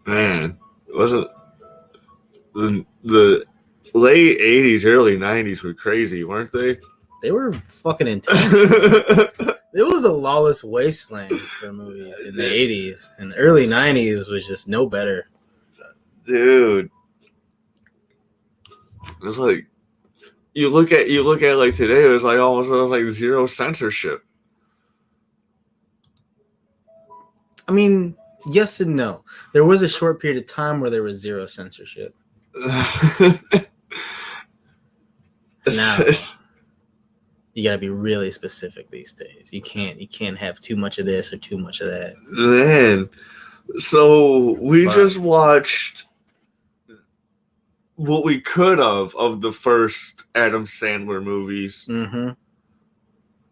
Man, wasn't the late 80s, early 90s were crazy, weren't they? They were fucking intense. It was a lawless wasteland for movies in the 80s. And the early 90s was just no better. Dude. It's like you look at like today, it was like zero censorship. I mean, yes and no. There was a short period of time where there was zero censorship. Now you gotta be really specific these days. You can't have too much of this or too much of that. Man, so we just watched what we could of the first Adam Sandler movies. Mm-hmm.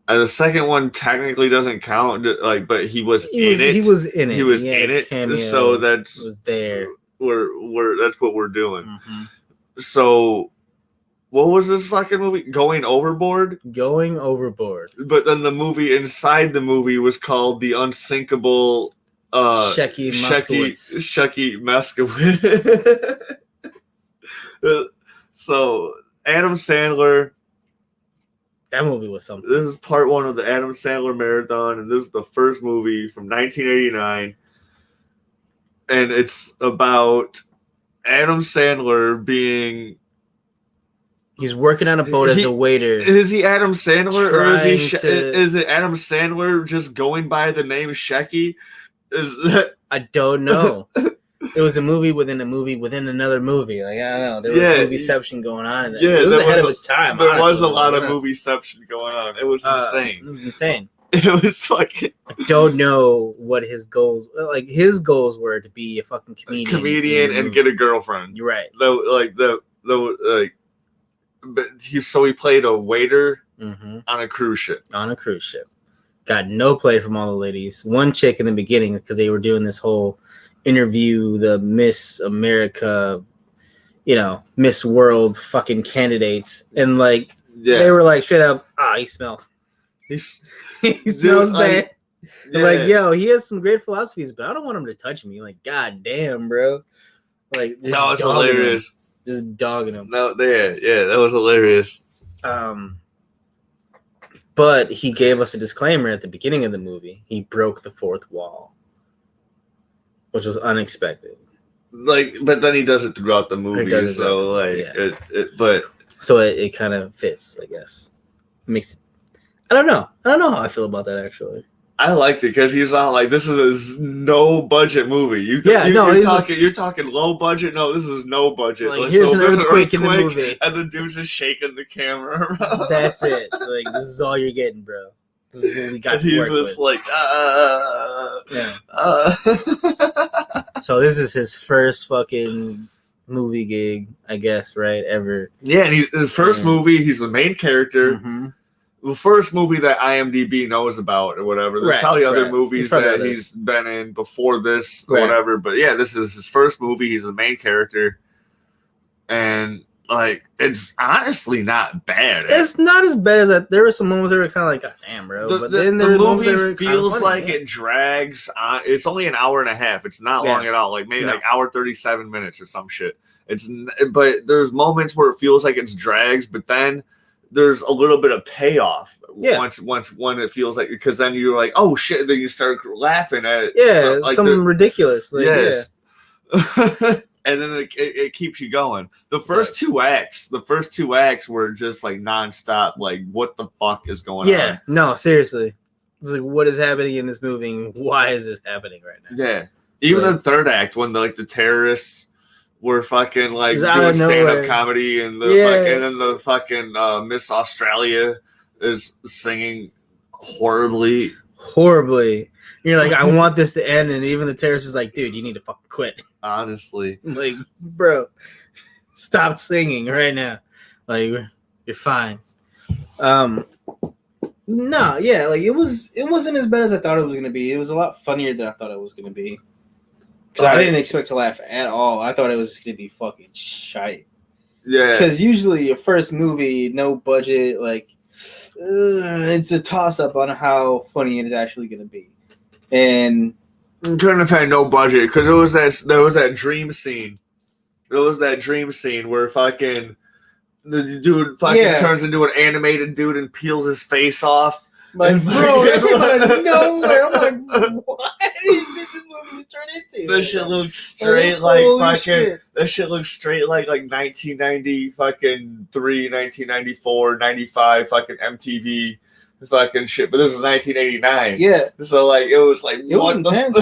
And the second one technically doesn't count, like, but he was in it. He was in it. He was in it. Cameo, so that's was there. We're that's what we're doing. Mm-hmm. So, what was this fucking movie? Going Overboard. Going Overboard. But then the movie inside the movie was called The Unsinkable. Shecky Moskowitz. So Adam Sandler. That movie was something. This is part one of the Adam Sandler marathon, and this is the first movie from 1989. And it's about Adam Sandler being... He's working on a boat as a waiter. Is he Adam Sandler, or is it Adam Sandler just going by the name Shecky? I don't know. It was a movie within a movie within another movie. Like, I don't know. There was movieception going on in there. Yeah, it was ahead of its time. There was a lot of movieception going on. It was insane. It was insane. It was fucking... I don't know what his goals... Like, his goals were to be a fucking comedian and get a girlfriend. You're right. So he played a waiter on a cruise ship. On a cruise ship. Got no play from all the ladies. One chick in the beginning, because they were doing this whole interview, the Miss America, Miss World fucking candidates. And, like, they were like, straight up, he smells. He smells bad. Like, yo, he has some great philosophies, but I don't want him to touch me. Like, god damn, bro. Like, that was hilarious. Just dogging him. No, that was hilarious. But he gave us a disclaimer at the beginning of the movie. He broke the fourth wall, which was unexpected. Like, but then he does it throughout the movie, so it kind of fits, I guess. I don't know how I feel about that, actually. I liked it because he's not like, this is a no budget movie. You're talking low budget. No, this is no budget. Like, here's an earthquake in the movie, and the dude's just shaking the camera around. That's it. Like, this is all you're getting, bro. This is what we got to work with. So this is his first fucking movie gig, I guess, right? Ever. Yeah, and his first movie, he's the main character. Mm-hmm. The first movie that IMDb knows about or whatever. There's probably other movies that he's been in before this or whatever. But yeah, this is his first movie. He's the main character. And, like, it's honestly not bad. It's not as bad as that. There were some moments that were kind of like, God damn, bro. But then the movie feels like it drags on. It's only an hour and a half. It's not long at all. Like, maybe like hour 37 minutes or some shit. But there's moments where it feels like it's drags, but then there's a little bit of payoff once when it feels like, because then you're like, oh shit, then you start laughing at it. Something ridiculous. Like, yes. Yeah. And then it keeps you going. The first two acts were just like nonstop. Like, what the fuck is going on? Yeah, no, seriously. It's like, what is happening in this movie? And why is this happening right now? Yeah, even the third act when the terrorists were fucking like doing stand-up comedy, and then the fucking Miss Australia is singing horribly. You're like, I want this to end, and even the terrorist is like, dude, you need to fucking quit. Honestly, like, bro, stop singing right now. Like, you're fine. No, yeah, like it wasn't as bad as I thought it was gonna be. It was a lot funnier than I thought it was gonna be. Because I didn't expect to laugh at all. I thought it was gonna be fucking shite. Yeah. Because usually your first movie, no budget, like it's a toss up on how funny it is actually gonna be. And Couldn't have had no budget because there was that dream scene. There was that dream scene where fucking the dude fucking turns into an animated dude and peels his face off. Like, bro, that came out of nowhere. I'm like, what did this movie turn into? That shit looks straight like fucking. Shit. That shit looks straight like 1990 fucking 1994, 95 fucking MTV fucking shit. But this was 1989. Yeah. So like it was like it was intense.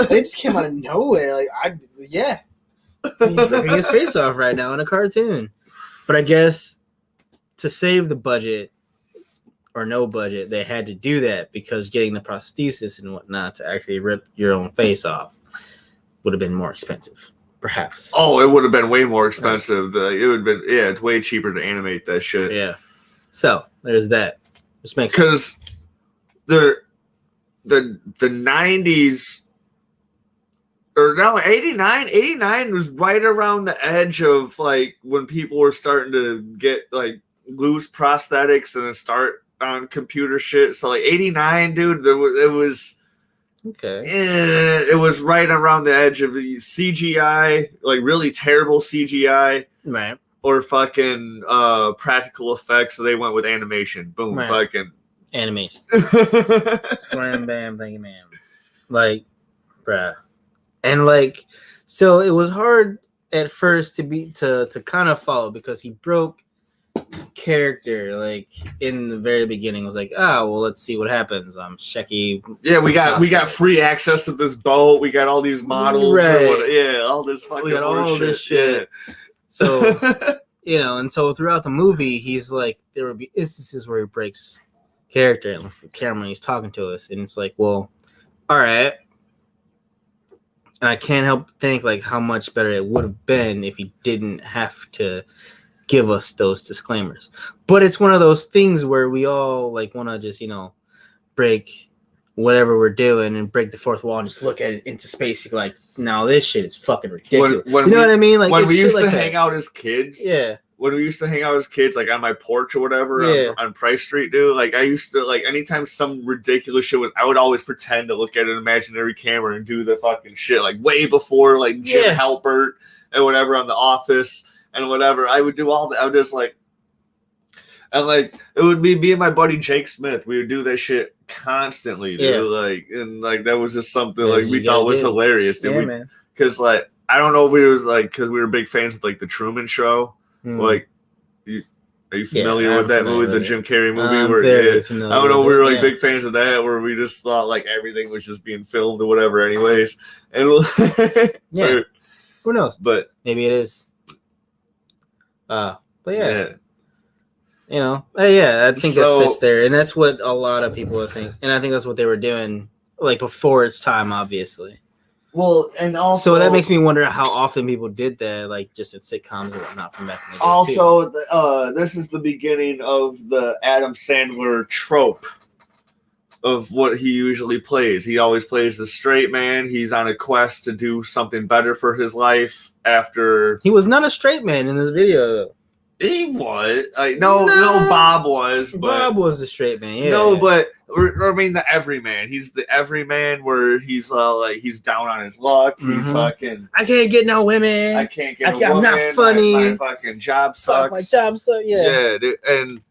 They just came out of nowhere. Like he's ripping his face off right now in a cartoon. But I guess to save the budget. Or no budget, they had to do that because getting the prosthesis and whatnot to actually rip your own face off would have been more expensive, perhaps. Oh, it would have been way more expensive. It would have been, it's way cheaper to animate that shit. Yeah. So there's that, which makes because the 90s or no 89 was right around the edge of like when people were starting to get like lose prosthetics and start on computer shit. So like 89, dude, it was okay. It was right around the edge of the CGI, like really terrible CGI, right? Or fucking practical effects. So they went with animation. Boom, right. Fucking animation. Slam bam, thank you, ma'am. Like, bruh, and like, so it was hard at first to kind of follow because he broke character like in the very beginning. Was like, oh well, let's see what happens. Shecky. Yeah, we got free access to this boat. We got all these models. Right. All this fucking. We got all this shit. Yeah. So and so throughout the movie, he's like, there would be instances where he breaks character and looks at the camera and he's talking to us, and it's like, well, all right. And I can't help but think like how much better it would have been if he didn't have to give us those disclaimers. But it's one of those things where we all like want to just, break whatever we're doing and break the fourth wall and just look at it into space. You're like, no, this shit is fucking ridiculous. What I mean? Like when we used to hang out as kids. Yeah. When we used to hang out as kids, like on my porch or whatever on Price Street, dude, like I used to, like anytime some ridiculous shit was, I would always pretend to look at an imaginary camera and do the fucking shit, like way before like Jim Halpert and whatever on The Office. And whatever, I would do all that. I would just like, and like it would be me and my buddy Jake Smith. We would do that shit constantly, dude. Yeah. Like, and like that was just something like we thought was hilarious, dude. Yeah, man. Because like I don't know if we was like because we were big fans of like the Truman Show. Like, are you familiar with that movie, the Jim Carrey movie? I don't know. We were like big fans of that, where we just thought like everything was just being filmed or whatever, anyways. And who knows? But maybe it is. But I think that fits there, and that's what a lot of people think, and I think that's what they were doing, like before its time, obviously. Well, and also, so that makes me wonder how often people did that, like just in sitcoms and whatnot from back in the day. Also, this is the beginning of the Adam Sandler trope of what he usually plays. He always plays the straight man. He's on a quest to do something better for his life after. He was not a straight man in this video, though. He was. No, Bob was. But Bob was the straight man. Yeah. No, but I mean the everyman. He's the everyman where he's like he's down on his luck. He's fucking. I can't get no women. I can't get. I'm not funny. My fucking job sucks. My job sucks. Yeah. Yeah, dude, and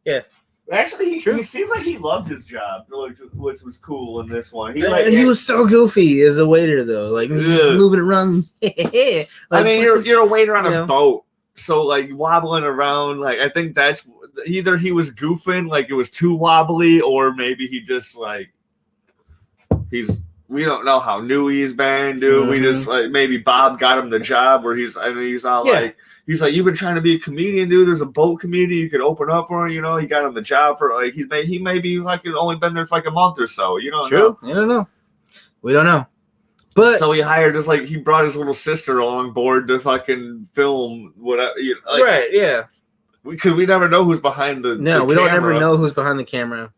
yeah. Actually, he seems like he loved his job, which was cool in this one. He was so goofy as a waiter, though. Like, just moving around. Like, I mean, you're a waiter on a boat. So, like, wobbling around. Like, I think that's either he was goofing, like it was too wobbly, or maybe he just, like, we don't know how new he's been, dude. We just, like, maybe Bob got him the job where he's all like, he's like, you've been trying to be a comedian, dude. There's a boat comedian you could open up for him. He got him the job for like he may be like only been there for like a month or so. You don't know. I don't know. We don't know. But so he brought his little sister along board to fucking film whatever. Right? Yeah. Because we never know who's behind the. No, we don't ever know who's behind the camera.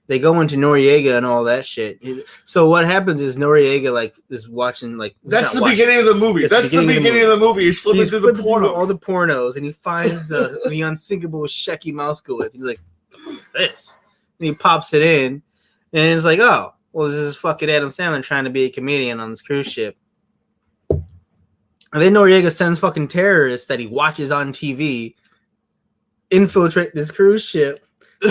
They go into Noriega and all that shit. So what happens is Noriega is watching that's the beginning of the movie. That's the beginning of the movie. He's flipping through the pornos. All the pornos, and he finds the unsinkable Shecky Mouskowitz. He's like, "What's this?" And he pops it in, and it's like, "Oh, well, this is fucking Adam Sandler trying to be a comedian on this cruise ship. And then Noriega sends fucking terrorists that he watches on TV infiltrate this cruise ship to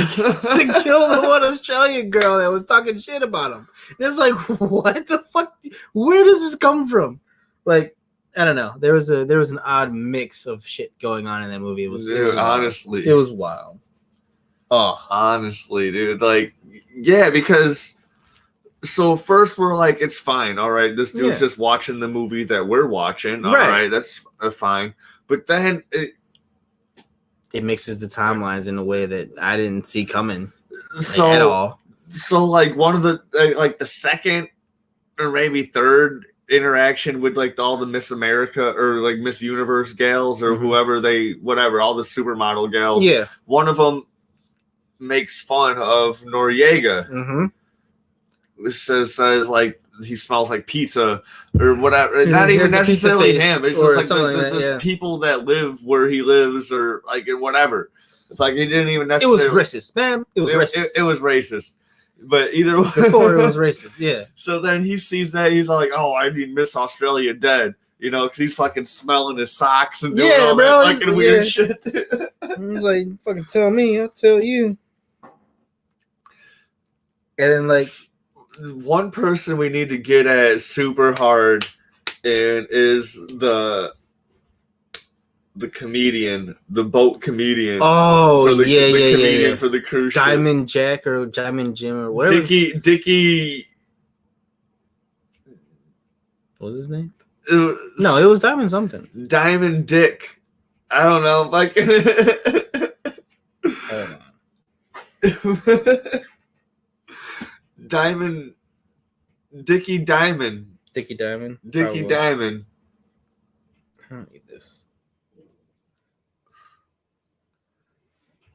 kill the one Australian girl that was talking shit about him. And it's like, what the fuck? Where does this come from? Like, I don't know. There was an odd mix of shit going on in that movie. It was honestly, it was wild. Oh, honestly, dude. Like, yeah, because so first we're like, it's fine, all right. This dude's just watching the movie that we're watching, all right. That's fine. But then it mixes the timelines in a way that I didn't see coming at all. So like one of the like the second or maybe third interaction with like all the Miss America or like Miss Universe gals or whoever all the supermodel gals. Yeah. One of them makes fun of Noriega. It says like he smells like pizza or whatever. Not even necessarily him. It's just like just people that live where he lives or like whatever. It's like he didn't even necessarily. It was racist, man. It was racist. It was racist. But either way. Before it was racist, yeah. So then he sees that. He's like, oh, I need Miss Australia dead. You know, because he's fucking smelling his socks and doing all that fucking weird shit. He's like, fucking tell me, I'll tell you. And then, like, one person we need to get at super hard and is the comedian, the boat comedian. Oh, the comedian for the cruise ship. Diamond Jack or Diamond Jim or whatever. Dickie. What was his name? No, it was Diamond something. Diamond Dick. I don't know. Like, hold on. Diamond. Dickie Diamond. Dickie Diamond. Dickie Diamond. I don't need this.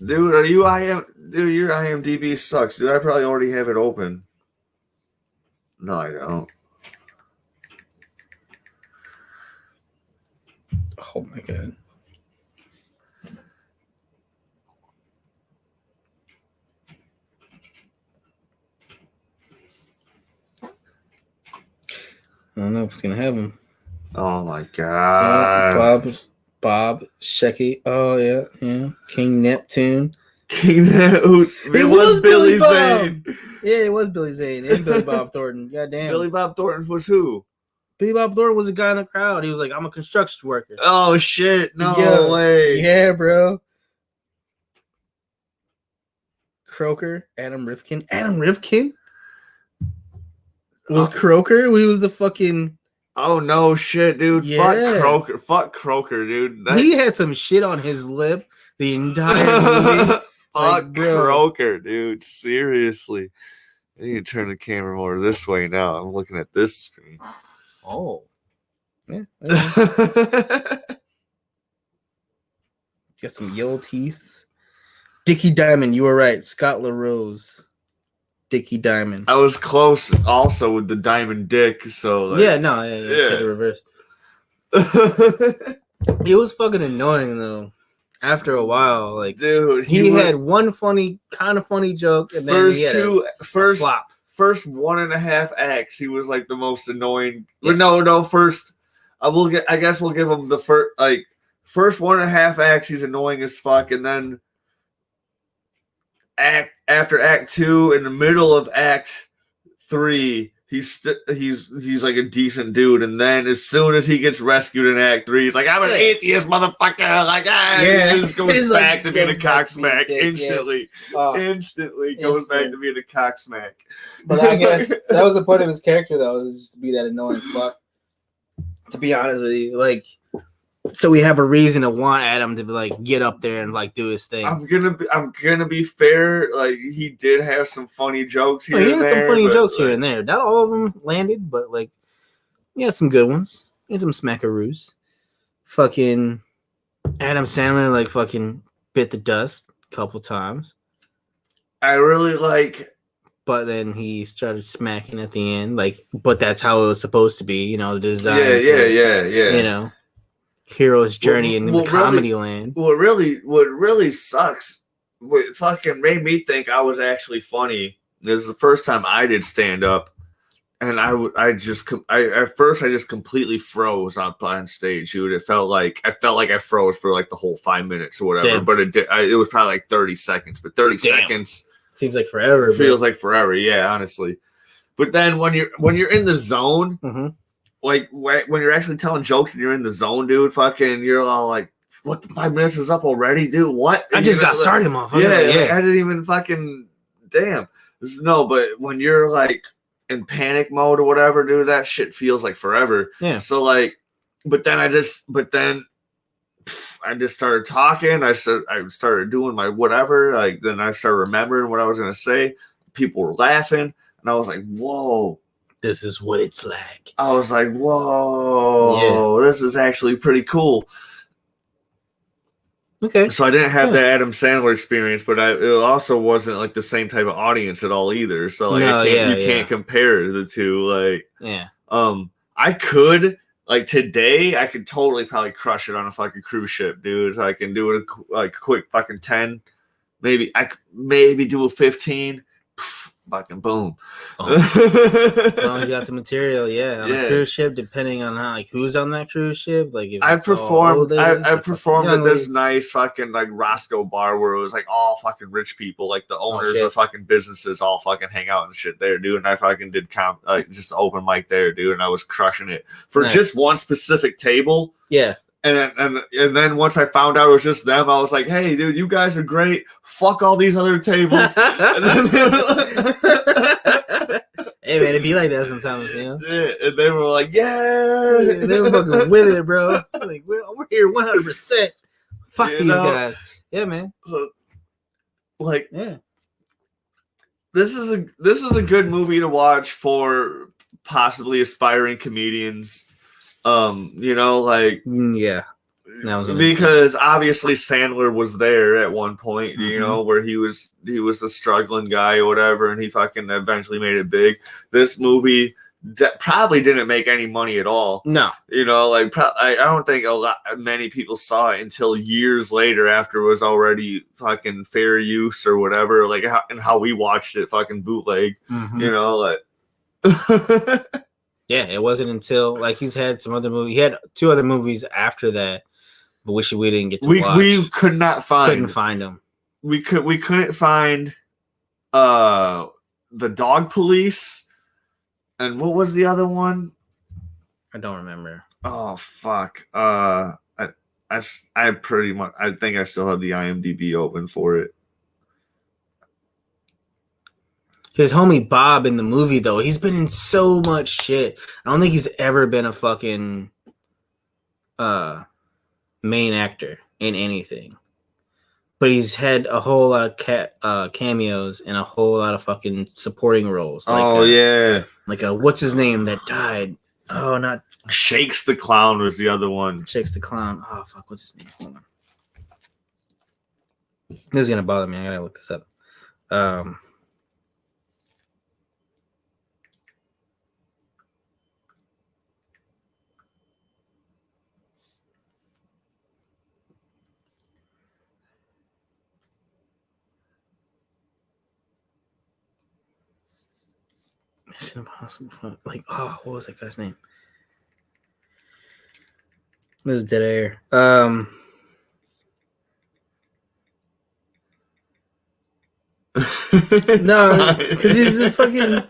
Dude, dude, your IMDb sucks. Dude, I probably already have it open. No, I don't. Oh my god. I don't know if it's gonna have him. Oh my god. Bob Shecky. Oh yeah. King Neptune. It was Billy Zane. Yeah, it was Billy Zane and Billy Bob Thornton. Goddamn. Billy Bob Thornton was who? Billy Bob Thornton was a guy in the crowd. He was like, I'm a construction worker. Oh shit. No way. Yeah, bro. Croker, Adam Rifkin. Adam Rifkin? Was Croker? He was the fucking. Oh no shit, dude! Yeah. Fuck Croker, dude. He had some shit on his lip the entire movie. Fuck Croker, dude. Seriously, I need to turn the camera more this way now. I'm looking at this screen. Oh, yeah. Got some yellow teeth. Dickie Diamond, you were right. Scott LaRose. Dickie Diamond. I was close also with the Diamond Dick, so like, yeah, the reverse. It was fucking annoying though. After a while, like, dude, he had one kind of funny joke, and then first 1.5 acts, he was like the most annoying. Yeah. First, I guess we'll give him the first 1.5 acts. He's annoying as fuck, and then after Act 2, in the middle of Act 3, he's like a decent dude, and then as soon as he gets rescued in Act 3, he's like, I'm an atheist, motherfucker. Like, he just goes back to being a cocksmack instantly. Instantly goes back to being a cocksmack. But I guess that was the point of his character, though, was just to be that annoying fuck. To be honest with you, like. So we have a reason to want Adam to like get up there and like do his thing. I'm gonna be fair. Like, he did have some funny jokes here. He had some funny jokes here and there. Not all of them landed, but like, he had some good ones. He had some smackaroos. Fucking Adam Sandler like fucking bit the dust a couple times. I really like. But then he started smacking at the end. Like, but that's how it was supposed to be. You know, the design. Yeah. You know. Hero's journey in the comedy land. What really sucks, what fucking made me think I was actually funny It was the first time I did stand up, and at first I just completely froze on stage, dude. I felt like I froze for like the whole 5 minutes or whatever. Damn. But it was probably like 30 seconds. But 30 Damn. seconds seems like forever. Feels like forever, yeah, honestly. But then when you're in the zone, like when you're actually telling jokes and you're in the zone, dude, fucking, you're all like, "What? The 5 minutes is up already, dude? What? I just got started, motherfucker." Yeah, like, I didn't even fucking damn. No, but when you're like in panic mode or whatever, dude, that shit feels like forever. Yeah. So like, but then I just started talking. I started doing my whatever. Like then I started remembering what I was gonna say. People were laughing, and I was like, "Whoa, this is what it's like." I was like, "Whoa, this is actually pretty cool." Okay. So I didn't have the Adam Sandler experience, but it also wasn't like the same type of audience at all either. So like, you can't compare the two. Like, I could like today, I could totally probably crush it on a fucking cruise ship, dude. So I can do it like quick fucking 10, maybe I could maybe do a 15. Fucking boom. As long as you got the material, on a cruise ship, depending on how like who's on that cruise ship, like if I performed at this nice fucking like Roscoe bar where it was like all fucking rich people, like the owners of fucking businesses all fucking hang out and shit there, dude. And I fucking did just open mic there, dude, and I was crushing it for just one specific table. Yeah. And then once I found out it was just them, I was like, "Hey, dude, you guys are great. Fuck all these other tables." Hey, man, it'd be like that sometimes, you know? Yeah, and they were like, "Yeah." They were fucking with it, bro. Like, we're here 100%. Fuck these guys. Yeah, man. So, like, this is a good movie to watch for possibly aspiring comedians. You know, like, because obviously Sandler was there at one point, you know, where he was a struggling guy or whatever, and he fucking eventually made it big. This movie probably didn't make any money at all. No, you know, like I don't think many people saw it until years later after it was already fucking fair use or whatever, like how we watched it, fucking bootleg, you know, like. Yeah, it wasn't until like he's had some other movie. He had 2 other movies after that, but we didn't get to watch. We couldn't find them. We couldn't find the Dog Police, and what was the other one? I don't remember. Oh fuck. I pretty much I think I still have the IMDb open for it. His homie Bob in the movie, though, he's been in so much shit. I don't think he's ever been a fucking main actor in anything. But he's had a whole lot of cameos and a whole lot of fucking supporting roles. Like, like what's his name that died? Oh, not Shakes the Clown was the other one. Shakes the Clown. Oh fuck, what's his name? Hold on. This is gonna bother me. I gotta look this up. Mission Impossible. Like, oh, what was that guy's name? This is dead air. No, because he's a fucking.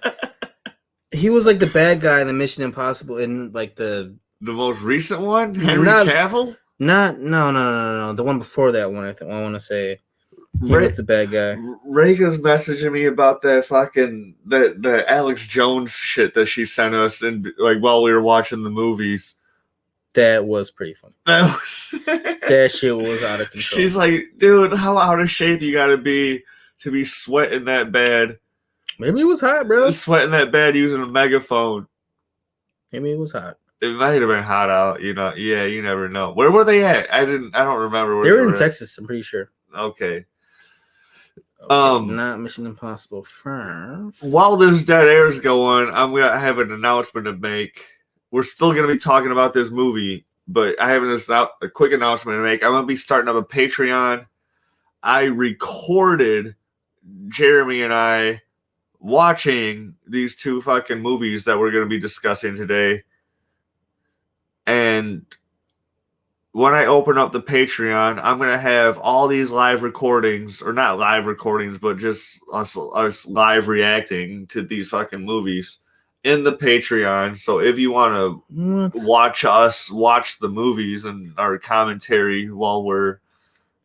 He was like the bad guy in the Mission Impossible in like the most recent one, Henry Cavill. No. The one before that one, I want to say. He was the bad guy. Reagan's messaging me about that fucking the Alex Jones shit that she sent us and like while we were watching the movies. That was pretty funny. That shit was out of control. She's like, dude, how out of shape you gotta be to be sweating that bad? Maybe it was hot, bro. Sweating that bad using a megaphone. Maybe it was hot. It might have been hot out, you know. Yeah, you never know. Where were they at? I don't remember where they were in Texas, I'm pretty sure. Okay. Not Mission Impossible first. While this dead air is going, I'm gonna have an announcement to make. We're still gonna be talking about this movie, but I have a quick announcement to make. I'm gonna be starting up a Patreon. I recorded Jeremy and I watching these two fucking movies that we're going to be discussing today. And when I open up the Patreon, I'm going to have all these live recordings, or not live recordings, but just us live reacting to these fucking movies in the Patreon. So if you want to watch us watch the movies and our commentary while we're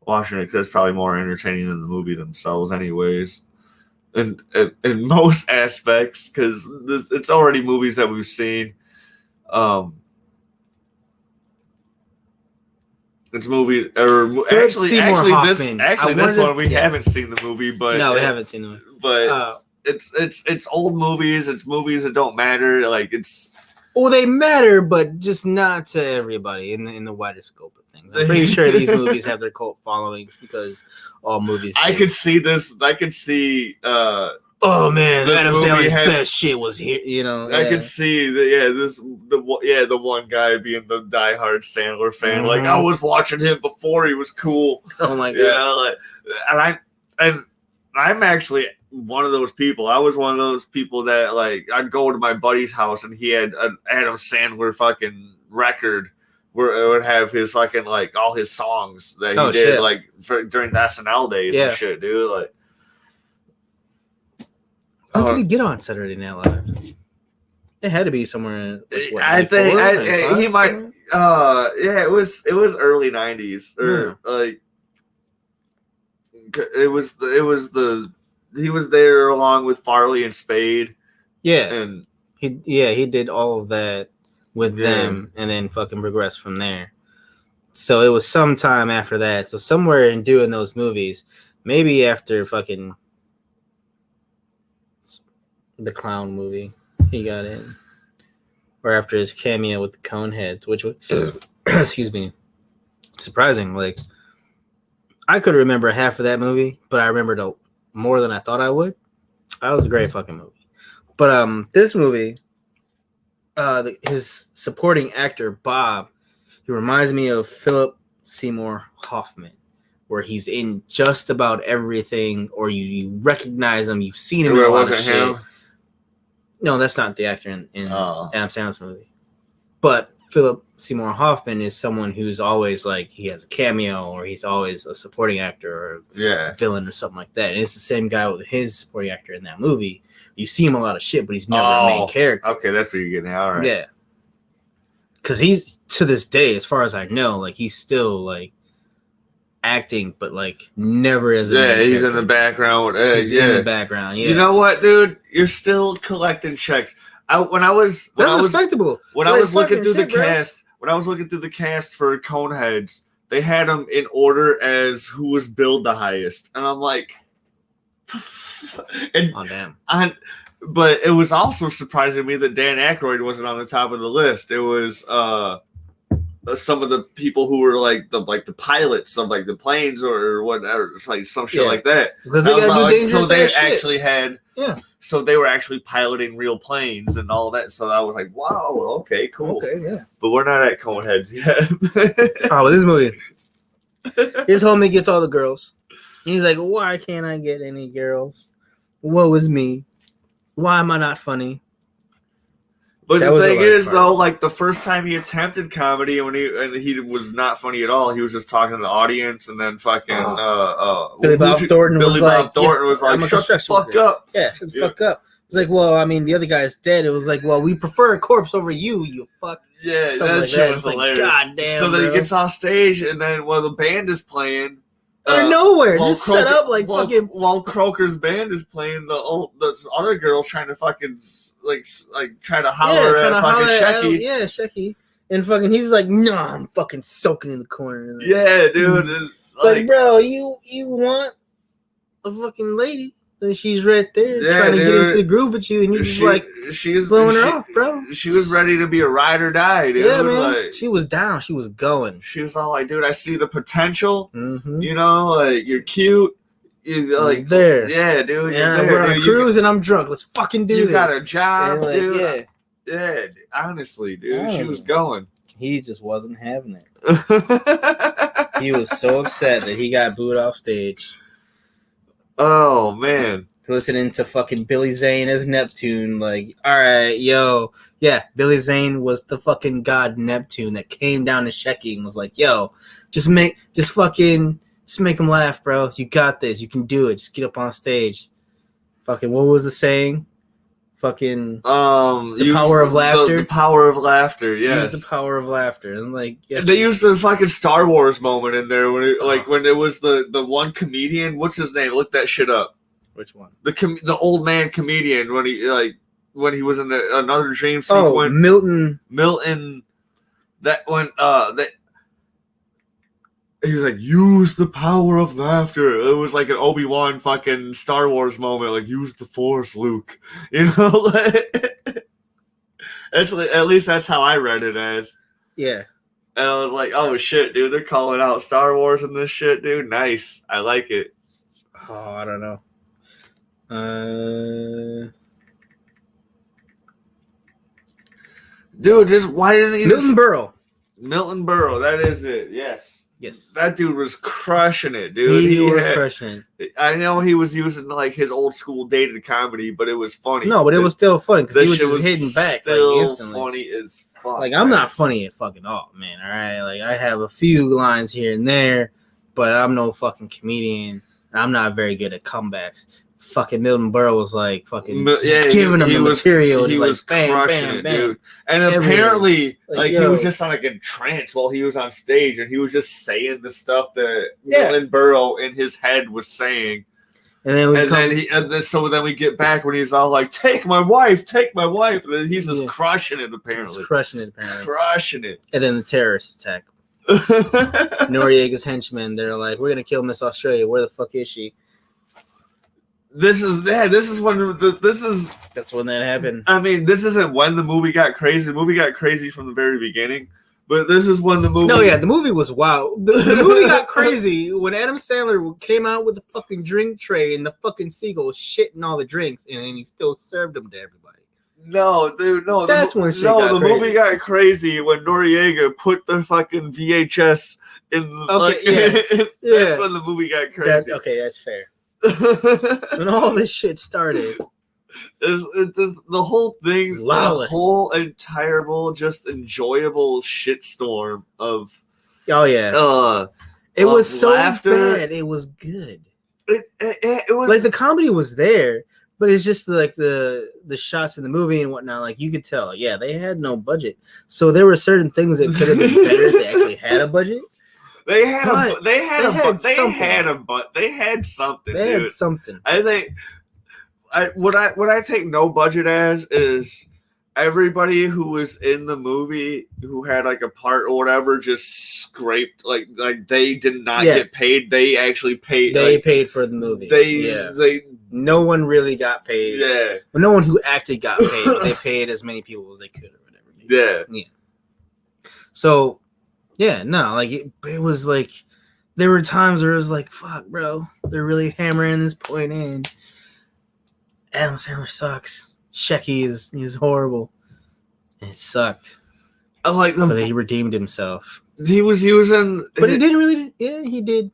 watching it, because that's probably more entertaining than the movie themselves anyways. And in most aspects, because it's already movies that we've seen. It's movie, or actually this one we haven't seen the movie, but no, we haven't seen the movie. But it's old movies. It's movies that don't matter. Like it's they matter, but just not to everybody in the wider scope of things. I'm pretty sure these movies have their cult followings because all movies. I could see this. I could see. Oh man, Adam Sandler's best shit was here. You know, I could see the one guy being the diehard Sandler fan. Mm-hmm. Like I was watching him before he was cool. Oh my god! You know, and I'm actually one of those people. I was one of those people that like I'd go to my buddy's house and he had an Adam Sandler fucking record where it would have his fucking like all his songs that he did like during the SNL days and shit, dude. Like. How did he get on Saturday Night Live? It had to be somewhere. I think he might. It was early '90s, or like it was he was there along with Farley and Spade. Yeah, and he did all of that with them, and then fucking progressed from there. So it was some time after that. So somewhere in doing those movies, maybe after fucking. The clown movie he got in, or after his cameo with the Coneheads, which was excuse me, surprising. Like I could remember half of that movie, but I remembered more than I thought I would. That was a great fucking movie. But this movie, his supporting actor Bob, he reminds me of Philip Seymour Hoffman, where he's in just about everything, or you recognize him, you've seen him in a lot of shit. Him? No, that's not the actor in Adam Sandler's movie. But Philip Seymour Hoffman is someone who's always like he has a cameo, or he's always a supporting actor or a villain or something like that. And it's the same guy with his supporting actor in that movie. You see him a lot of shit, but he's never a main character. Okay, that's where you're getting at. All right. Yeah. Because he's, to this day, as far as I know, like he's still like acting, but like never as a main he's character. in the background. He's in the background. Yeah. You know what, dude? You're still collecting checks. When I was respectable. When I was looking through the cast, when I was looking through the cast for Coneheads, they had them in order as who was billed the highest, and I'm like, damn. But it was also surprising to me that Dan Aykroyd wasn't on the top of the list. It was some of the people who were like the pilots of like the planes or whatever, it's like some shit like that. Because they got like, so they actually had so they were actually piloting real planes and all that. So I was like, wow, okay, cool. Okay, yeah. But we're not at Coneheads yet. Well, this movie, his homie gets all the girls. And he's like, why can't I get any girls? Woe is me. Why am I not funny? But the thing is, though, like the first time he attempted comedy, and he was not funny at all. He was just talking to the audience, and then fucking Billy Bob Thornton was like, "Shut the fuck up!" Yeah, shut the fuck up. It's like, well, I mean, the other guy's dead. It was like, well, we prefer a corpse over you, you fuck. Yeah, that shit was hilarious. Like, God damn. So then he gets off stage, and then while the band is playing. Out of nowhere, just set up like fucking. While Croker's band is playing, the other girl's trying to fucking like try to holler at fucking Shecky. Shecky, and fucking he's like, no, I'm fucking soaking in the corner. Like, yeah, dude. Like, bro, you want a fucking lady? And she's right there trying to get into the groove with you, and you're just she's blowing her off, bro. She was ready to be a ride or die, dude. Yeah, man. Like, she was down. She was going. She was all like, dude, I see the potential. Mm-hmm. You know, like, you're cute. You're like, there. Yeah, dude. Yeah, we're on a cruise, and I'm drunk. Let's fucking do this. You got a job, like, dude. Yeah, honestly, dude. She was going. He just wasn't having it. He was so upset that he got booed off stage. Oh, man. listening to fucking Billy Zane as Neptune. Like, all right, yo, yeah, Billy Zane was the fucking god Neptune that came down to Sheki and was like, yo, just make him laugh, bro. You got this. You can do it. Just get up on stage. Fucking, what was the saying? Fucking the power of laughter. The power of laughter. Yes, use the power of laughter. And like, yeah. They used the fucking Star Wars moment in there when when it was the one comedian. What's his name? Look that shit up. Which one? The old man comedian when he was in another dream sequence. Oh, Milton. That when he was like, use the power of laughter. It was like an Obi-Wan fucking Star Wars moment. Like, use the Force, Luke. You know, that's like, at least that's how I read it as. Yeah. And I was like, oh shit, dude, they're calling out Star Wars in this shit, dude. Nice, I like it. Oh, I don't know. Dude, just why didn't he? Milton Berle, that is it. Yes. That dude was crushing it, dude. He was crushing it. I know he was using like his old school dated comedy, but it was funny. No, but it was still funny because he was just hitting back still like instantly. Funny as fuck. Like, I'm not funny at fucking all, man. All right, like I have a few lines here and there, but I'm no fucking comedian. And I'm not very good at comebacks. Fucking Milton Berle was like fucking giving him the material. He was like, crushing it, dude. And apparently, like he was just on like a trance while he was on stage, and he was just saying the stuff that Milton Berle in his head was saying. And then we get back when he's all like, "Take my wife," and then he's just crushing it. Apparently, crushing it. And then the terrorist attack. Noriega's henchmen. They're like, "We're gonna kill Miss Australia. Where the fuck is she?" That's when that happened. I mean, this isn't when the movie got crazy. The movie got crazy from the very beginning, but this is when the movie. No, yeah, the movie was wild. The movie got crazy when Adam Sandler came out with the fucking drink tray and the fucking seagull shitting all the drinks, and then he still served them to everybody. No, dude, no. That's when shit got crazy. Movie got crazy when Noriega put the fucking VHS in. That's when the movie got crazy. That's fair. When all this shit started, the whole thing, the whole entire just enjoyable shitstorm of it was so bad it was good. It was like the comedy was there, but it's just like the shots in the movie and whatnot, like you could tell they had no budget, so there were certain things that could have been better if they actually had a budget. They had something. I think what I take no budget as is everybody who was in the movie who had like a part or whatever just scraped like they did not get paid. They actually paid. They paid for the movie. No one really got paid. Yeah. But no one who acted got paid. But they paid as many people as they could or whatever. Yeah. So. Yeah, no, like it was like there were times where it was like, fuck, bro, they're really hammering this point in. Adam Sandler sucks. Shecky is horrible. And it sucked. I like them. But he redeemed himself. He was using, but he didn't really. Yeah, he did.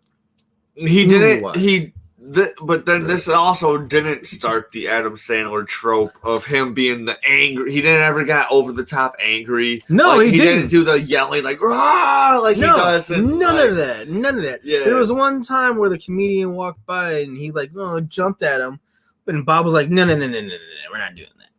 He didn't. But then this also didn't start the Adam Sandler trope of him being the angry. He didn't ever got over the top angry. No, like, he didn't do the yelling like "rah" like he does. None of that. Yeah. There was one time where the comedian walked by and he jumped at him, and Bob was like, "No, we're not doing that.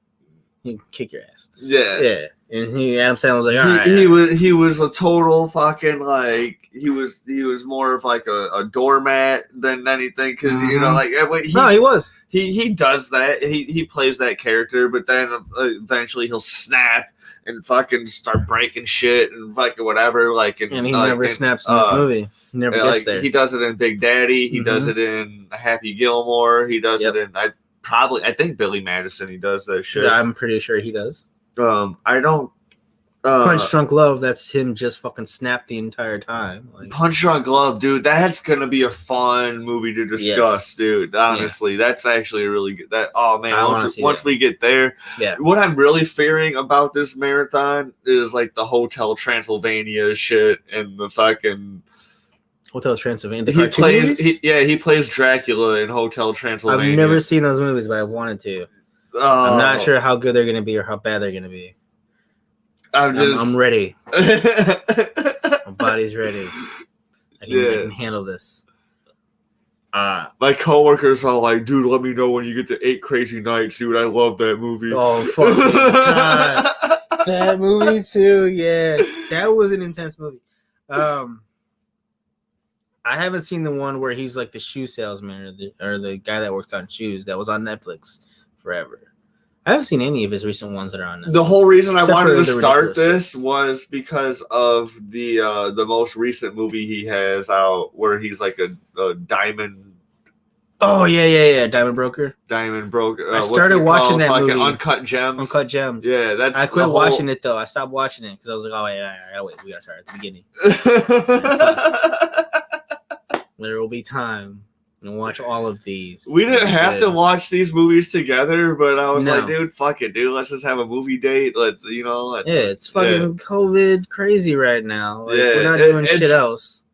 You can kick your ass." Yeah. And Adam Sandler was like, all right. He was a total fucking like he was more of like a doormat than anything because he was. He does that. He plays that character, but then eventually he'll snap and fucking start breaking shit and fucking whatever. And he never snaps in this movie. He never gets there. He does it in Big Daddy. He does it in Happy Gilmore. He does it in I think Billy Madison. He does that shit. Yeah, I'm pretty sure he does. I don't. Punch Drunk Love. That's him just fucking snap the entire time. Punch Drunk Love, dude. That's gonna be a fun movie to discuss, dude. Honestly, that's actually a really good. Once we get there, what I'm really fearing about this marathon is like the Hotel Transylvania shit and the fucking Hotel Transylvania. The He cartoon plays. movies? He plays Dracula in Hotel Transylvania. I've never seen those movies, but I wanted to. I'm not sure how good they're gonna be or how bad they're gonna be. I'm ready. My body's ready. I can handle this. My coworkers are like, dude, let me know when you get to 8 Crazy Nights, dude. I love that movie. Oh, fucking God. That movie, too. Yeah. That was an intense movie. I haven't seen the one where he's like the shoe salesman or the guy that works on shoes that was on Netflix forever. I haven't seen any of his recent ones that are on Netflix. The whole reason I wanted to start this was because of the most recent movie he has out where he's like a diamond. Oh yeah, Diamond Broker. I started watching that movie. Uncut Gems. Uncut Gems. Yeah, that's. I quit watching it though. I stopped watching it because I was like, oh wait, we gotta start at the beginning. There will be time. And watch all of these. We didn't have to watch these movies together, but I was like, dude, fuck it, dude. Let's just have a movie date. It's fucking COVID crazy right now. Like, we're not doing shit else.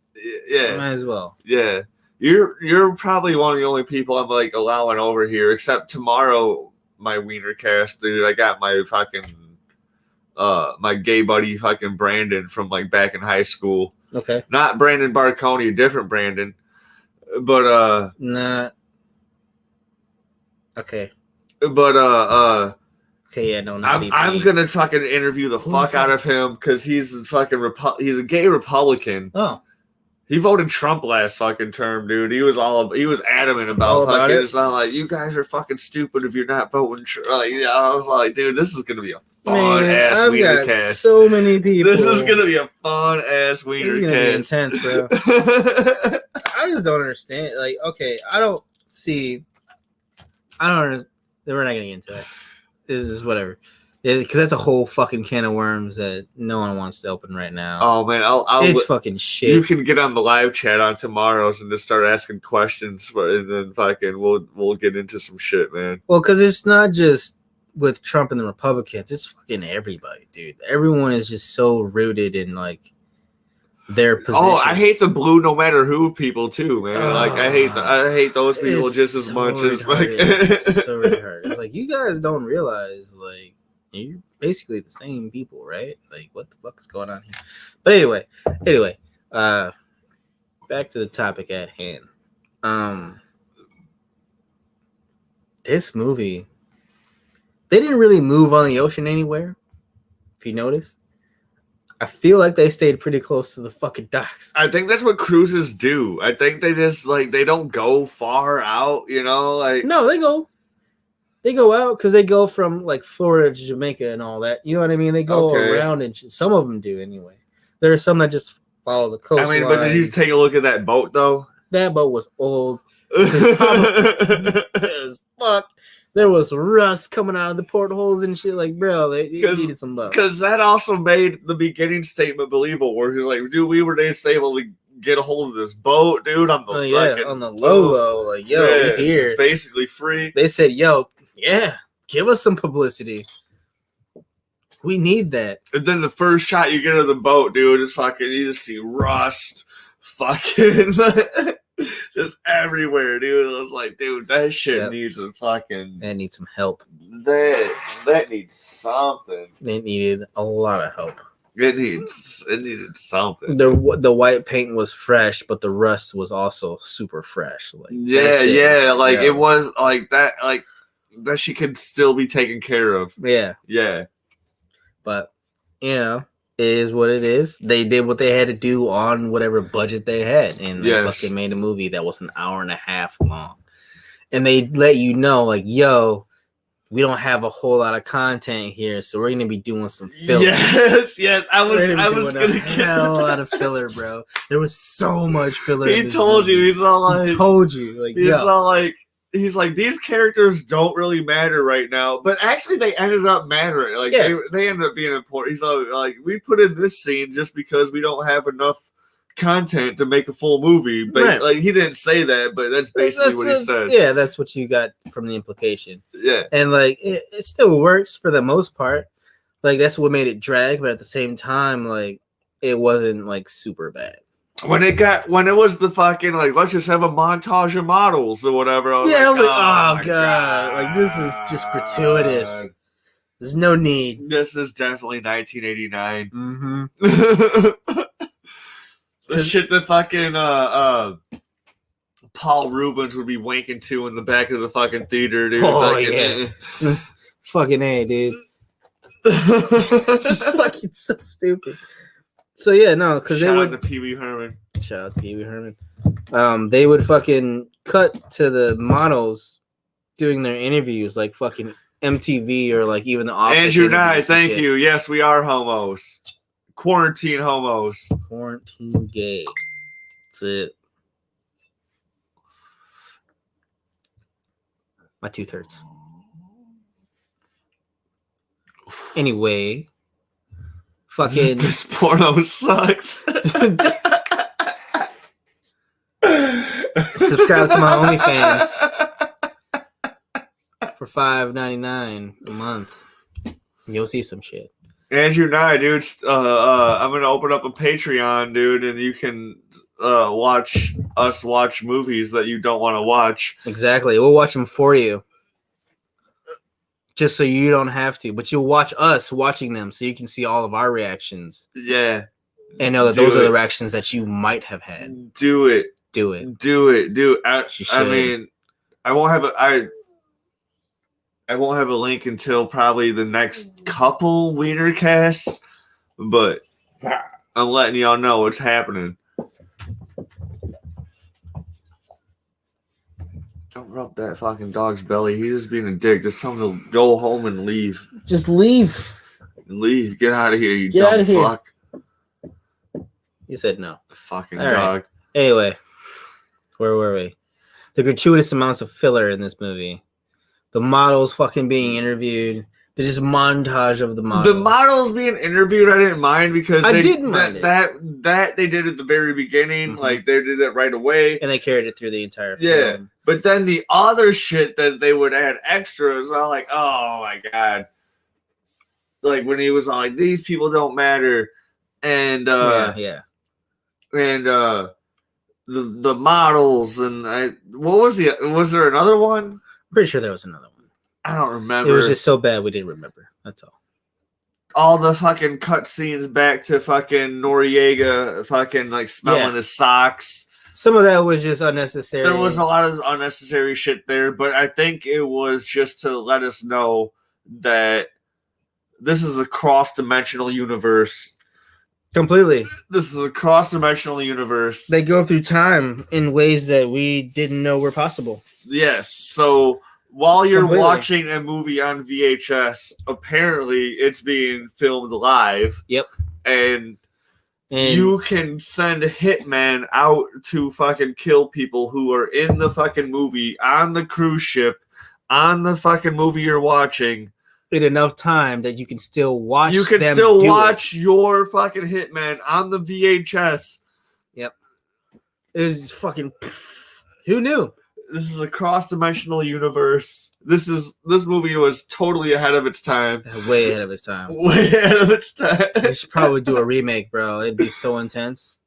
Yeah. Might as well. Yeah. You're probably one of the only people I'm like allowing over here, except tomorrow, my Weinercast, dude. I got my fucking my gay buddy fucking Brandon from like back in high school. Okay. Not Brandon Barconi, different Brandon. But nah. Okay. But okay, yeah, no, I'm gonna fucking interview the fuck out of him because he's a he's a gay Republican. Oh. He voted Trump last fucking term, dude. He was adamant about fucking. It's not like you guys are fucking stupid if you're not voting. I was like, dude, this is gonna be a fun ass Weinercast. So many people. This is gonna be a fun ass Weinercast. This is gonna be intense, bro. I just don't understand. Like, okay, I don't understand. We're not gonna get into it. This is whatever. Because that's a whole fucking can of worms that no one wants to open right now. Oh man, it's fucking shit. You can get on the live chat on tomorrow's and just start asking questions, and then fucking we'll get into some shit, man. Well, because it's not just with Trump and the Republicans; it's fucking everybody, dude. Everyone is just so rooted in like their positions. Oh, I hate the blue no matter who people too, man. Like I hate those people just as much as like. It's so retarded. It's like you guys don't realize like. You're basically the same people, right? Like, what the fuck is going on here? But anyway, back to the topic at hand. This movie, they didn't really move on the ocean anywhere. If you notice, I feel like they stayed pretty close to the fucking docks. I think that's what cruises do. I think they just like they don't go far out, you know? Like no, they go. They go out because they go from like Florida to Jamaica and all that. You know what I mean? They go around and some of them do anyway. There are some that just follow the coastline. I mean, but did you take a look at that boat though? That boat was old as fuck. There was rust coming out of the portholes and shit. Like, bro, they needed some love. Because that also made the beginning statement believable, where he's like, dude, we were just able to get a hold of this boat, dude. On the on the low, like, yo, we're here, basically free. They said, yo. Yeah, give us some publicity. We need that. And then the first shot you get of the boat, dude, is fucking, you just see rust fucking just everywhere, dude. I was like, dude, that shit needs a fucking... That needs some help. That needs something. It needed a lot of help. It needed something. The white paint was fresh, but the rust was also super fresh. Like it was like that, like... that she could still be taken care of. Yeah. But, you know, it is what it is. They did what they had to do on whatever budget they had. And they fucking made a movie that was an hour and a half long. And they let you know, like, yo, we don't have a whole lot of content here, so we're going to be doing some filler. Yes. I was going to get a lot of filler, bro. There was so much filler. He told you. He's all like... He told you. Like, he's all like... He's like, these characters don't really matter right now, but actually they ended up mattering. Like they ended up being important. He's like, we put in this scene just because we don't have enough content to make a full movie. But like he didn't say that, but that's basically what he said. Yeah, that's what you got from the implication. Yeah, and like it still works for the most part. Like that's what made it drag, but at the same time, like it wasn't like super bad. When it was the fucking like, let's just have a montage of models or whatever. I was like, oh god, like this is just gratuitous. There's no need. This is definitely 1989. Mm-hmm. The shit that fucking Paul Rubens would be wanking to in the back of the fucking theater, dude. Oh yeah, fucking A, dude. It's fucking so stupid. So yeah, no, because they would. Shout out to Pee Wee Herman. Shout out to Pee Wee Herman. They would fucking cut to the models doing their interviews, like fucking MTV or like even the Office. Andrew Nye, thank you. Yes, we are homos. Quarantine homos. Quarantine gay. That's it. My tooth hurts. Anyway, fucking this porno sucks. Subscribe to my OnlyFans for $5.99 a month. You'll see some shit. Andrew Nye, dude. I'm gonna open up a Patreon, dude, and you can watch movies that you don't want to watch. Exactly. We'll watch them for you. Just so you don't have to. But you'll watch us watching them so you can see all of our reactions. Yeah. And know that those are the reactions that you might have had. Do it. Do it. Do it. Do it. I mean, I won't have a link until probably the next couple Weinercasts, but I'm letting y'all know what's happening. Don't rub that fucking dog's belly. He's just being a dick. Just tell him to go home and leave. Just leave. Leave. Get out of here, you Get dumb fuck. You said no. Fucking all dog. Right. Anyway, where were we? The gratuitous amounts of filler in this movie. The models fucking being interviewed. There's just montage of the models. The models being interviewed, I didn't mind because I didn't mind that they did at the very beginning. Mm-hmm. Like they did it right away, and they carried it through the entire film. Yeah, but then the other shit that they would add extras, I'm like, oh my god! Like when he was like, these people don't matter, and the models and what was there another one? Pretty sure there was another one. I don't remember. It was just so bad we didn't remember. That's all. All the fucking cutscenes back to fucking Noriega fucking like smelling his socks. Some of that was just unnecessary. There was a lot of unnecessary shit there, but I think it was just to let us know that this is a cross-dimensional universe. Completely. This is a cross-dimensional universe. They go through time in ways that we didn't know were possible. Yes, so while you're watching a movie on VHS, apparently it's being filmed live. Yep. And you can send hitmen out to fucking kill people who are in the fucking movie, on the cruise ship, on the fucking movie you're watching. In enough time that you can still watch You can still watch your fucking hitman on the VHS. Yep. It was fucking... Who knew? This is a cross-dimensional universe. This movie was totally ahead of its time. Way ahead of its time. Way ahead of its time. We should probably do a remake, bro. It'd be so intense.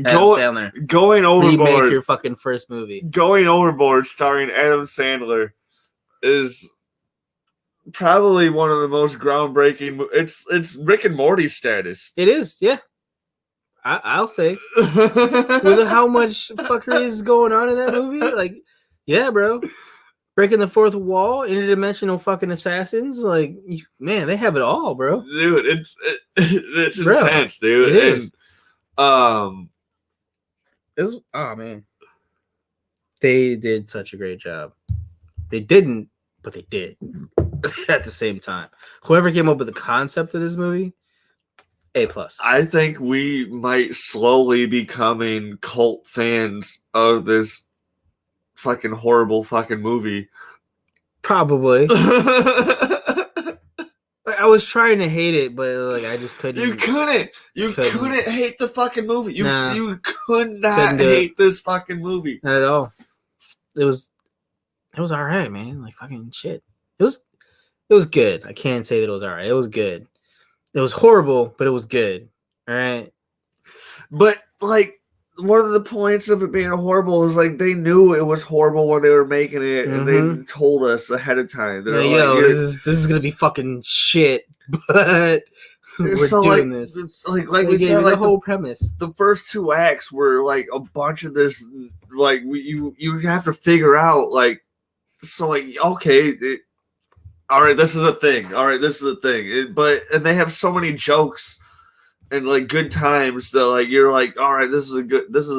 Adam Sandler. Going Overboard. Remake your fucking first movie. Going Overboard, starring Adam Sandler, is probably one of the most groundbreaking. It's Rick and Morty status. It is, yeah. I'll say. With how much fuckery is going on in that movie, like. Yeah, bro. Breaking the fourth wall, interdimensional fucking assassins. Like, man, they have it all, bro. Dude, it's intense, dude. It is. Oh, man. They did such a great job. They didn't, but they did at the same time. Whoever came up with the concept of this movie, A+. I think we might slowly becoming cult fans of this fucking horrible fucking movie. Probably. I was trying to hate it, but like I just couldn't. You couldn't hate the fucking movie. You could not hate this fucking movie. Not at all. It was all right, man. Like fucking shit. It was good. I can't say that it was all right. It was good. It was horrible, but it was good. All right. But like one of the points of it being horrible is like they knew it was horrible when they were making it, and they told us ahead of time. They're yo, this is gonna be fucking shit, but we're doing this. It's like we said, the whole premise. The first 2 acts were like a bunch of this, like you have to figure out like, so like okay. All right, this is a thing. And they have so many jokes and like good times that like you're like, all right, this is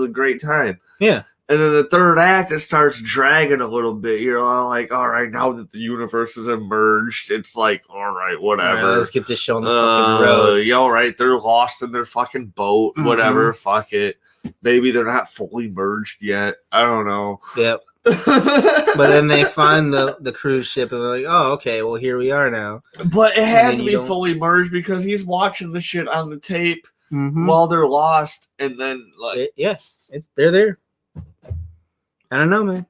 a great time. Yeah. And then the third act, it starts dragging a little bit. You're all like, all right, now that the universes have merged, it's like, all right, whatever. All right, let's get this show on the fucking road. Yeah, all right, they're lost in their fucking boat. Whatever, fuck it. Maybe they're not fully merged yet. I don't know. Yep. But then they find the cruise ship and they're like, oh, okay, well, here we are now. But it has to be fully merged because he's watching the shit on the tape while they're lost. And then, like... they're there. I don't know, man.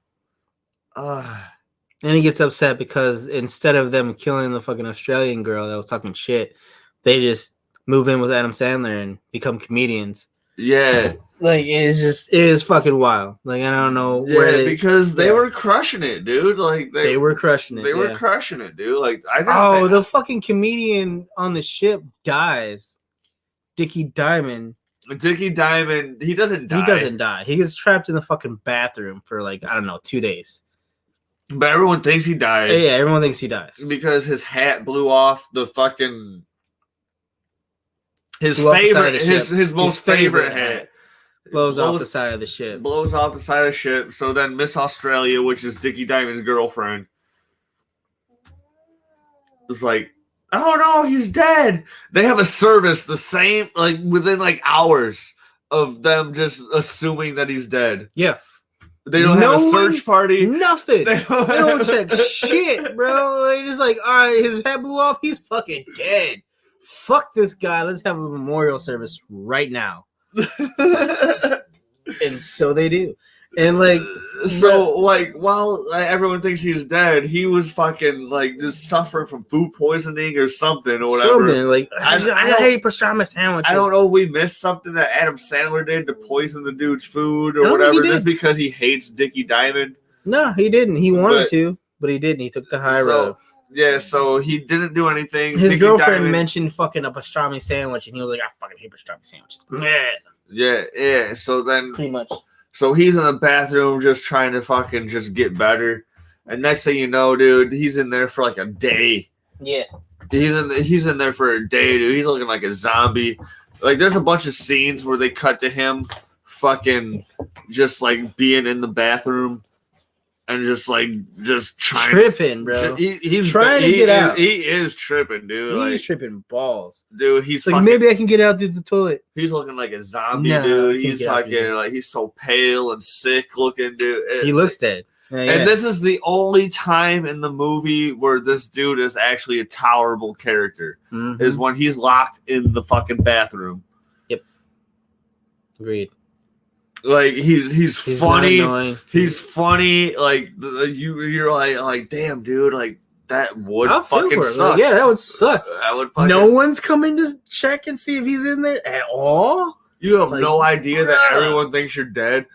And he gets upset because instead of them killing the fucking Australian girl that was talking shit, they just move in with Adam Sandler and become comedians. Yeah. Like, it is fucking wild. Like, I don't know where because they were crushing it, dude. Like, they were crushing it. They were crushing it, dude. Like, the fucking comedian on the ship dies. Dickie Diamond, he doesn't die. He doesn't die. He gets trapped in the fucking bathroom for like, I don't know, 2 days. But everyone thinks he dies. Yeah, everyone thinks he dies. Because his hat blew off the fucking... His most favorite hat. Blows off the side of the ship. Blows off the side of the ship. So then Miss Australia, which is Dickie Diamond's girlfriend, is like, oh no, he's dead. They have a service the same, like within like hours of them just assuming that he's dead. Yeah. They don't have a search party. Nothing. They don't check shit, bro. They just like, all right, his head blew off. He's fucking dead. Fuck this guy. Let's have a memorial service right now. And so they do. And like, so like, while everyone thinks he's dead, he was fucking like just suffering from food poisoning or something or whatever. Something like, I hate pastrami sandwiches. I don't know if we missed something that Adam Sandler did to poison the dude's food or whatever, just because he hates Dickie Diamond. No, he didn't. He wanted to, but he didn't. He took the high road. Yeah, so he didn't do anything. His girlfriend mentioned fucking a pastrami sandwich, and he was like, I fucking hate pastrami sandwiches. Yeah. So then... Pretty much. So he's in the bathroom just trying to fucking just get better. And next thing you know, dude, he's in there for like a day. Yeah. He's in there for a day, dude. He's looking like a zombie. Like, there's a bunch of scenes where they cut to him fucking just like being in the bathroom. And just trying tripping, bro. He's trying to get out. He is tripping, dude. He's tripping balls, dude. He's like, maybe I can get out through the toilet. He's looking like a zombie, dude. He's fucking like, he's so pale and sick looking, dude. He looks dead. And this is the only time in the movie where this dude is actually a tolerable character. Is when he's locked in the fucking bathroom. Yep. Agreed. Like he's funny. He's funny. Like you're like damn, dude. Like that would fucking suck. Like, yeah, that would suck. That would fucking... No one's coming to check and see if he's in there at all. You have no idea that everyone thinks you're dead.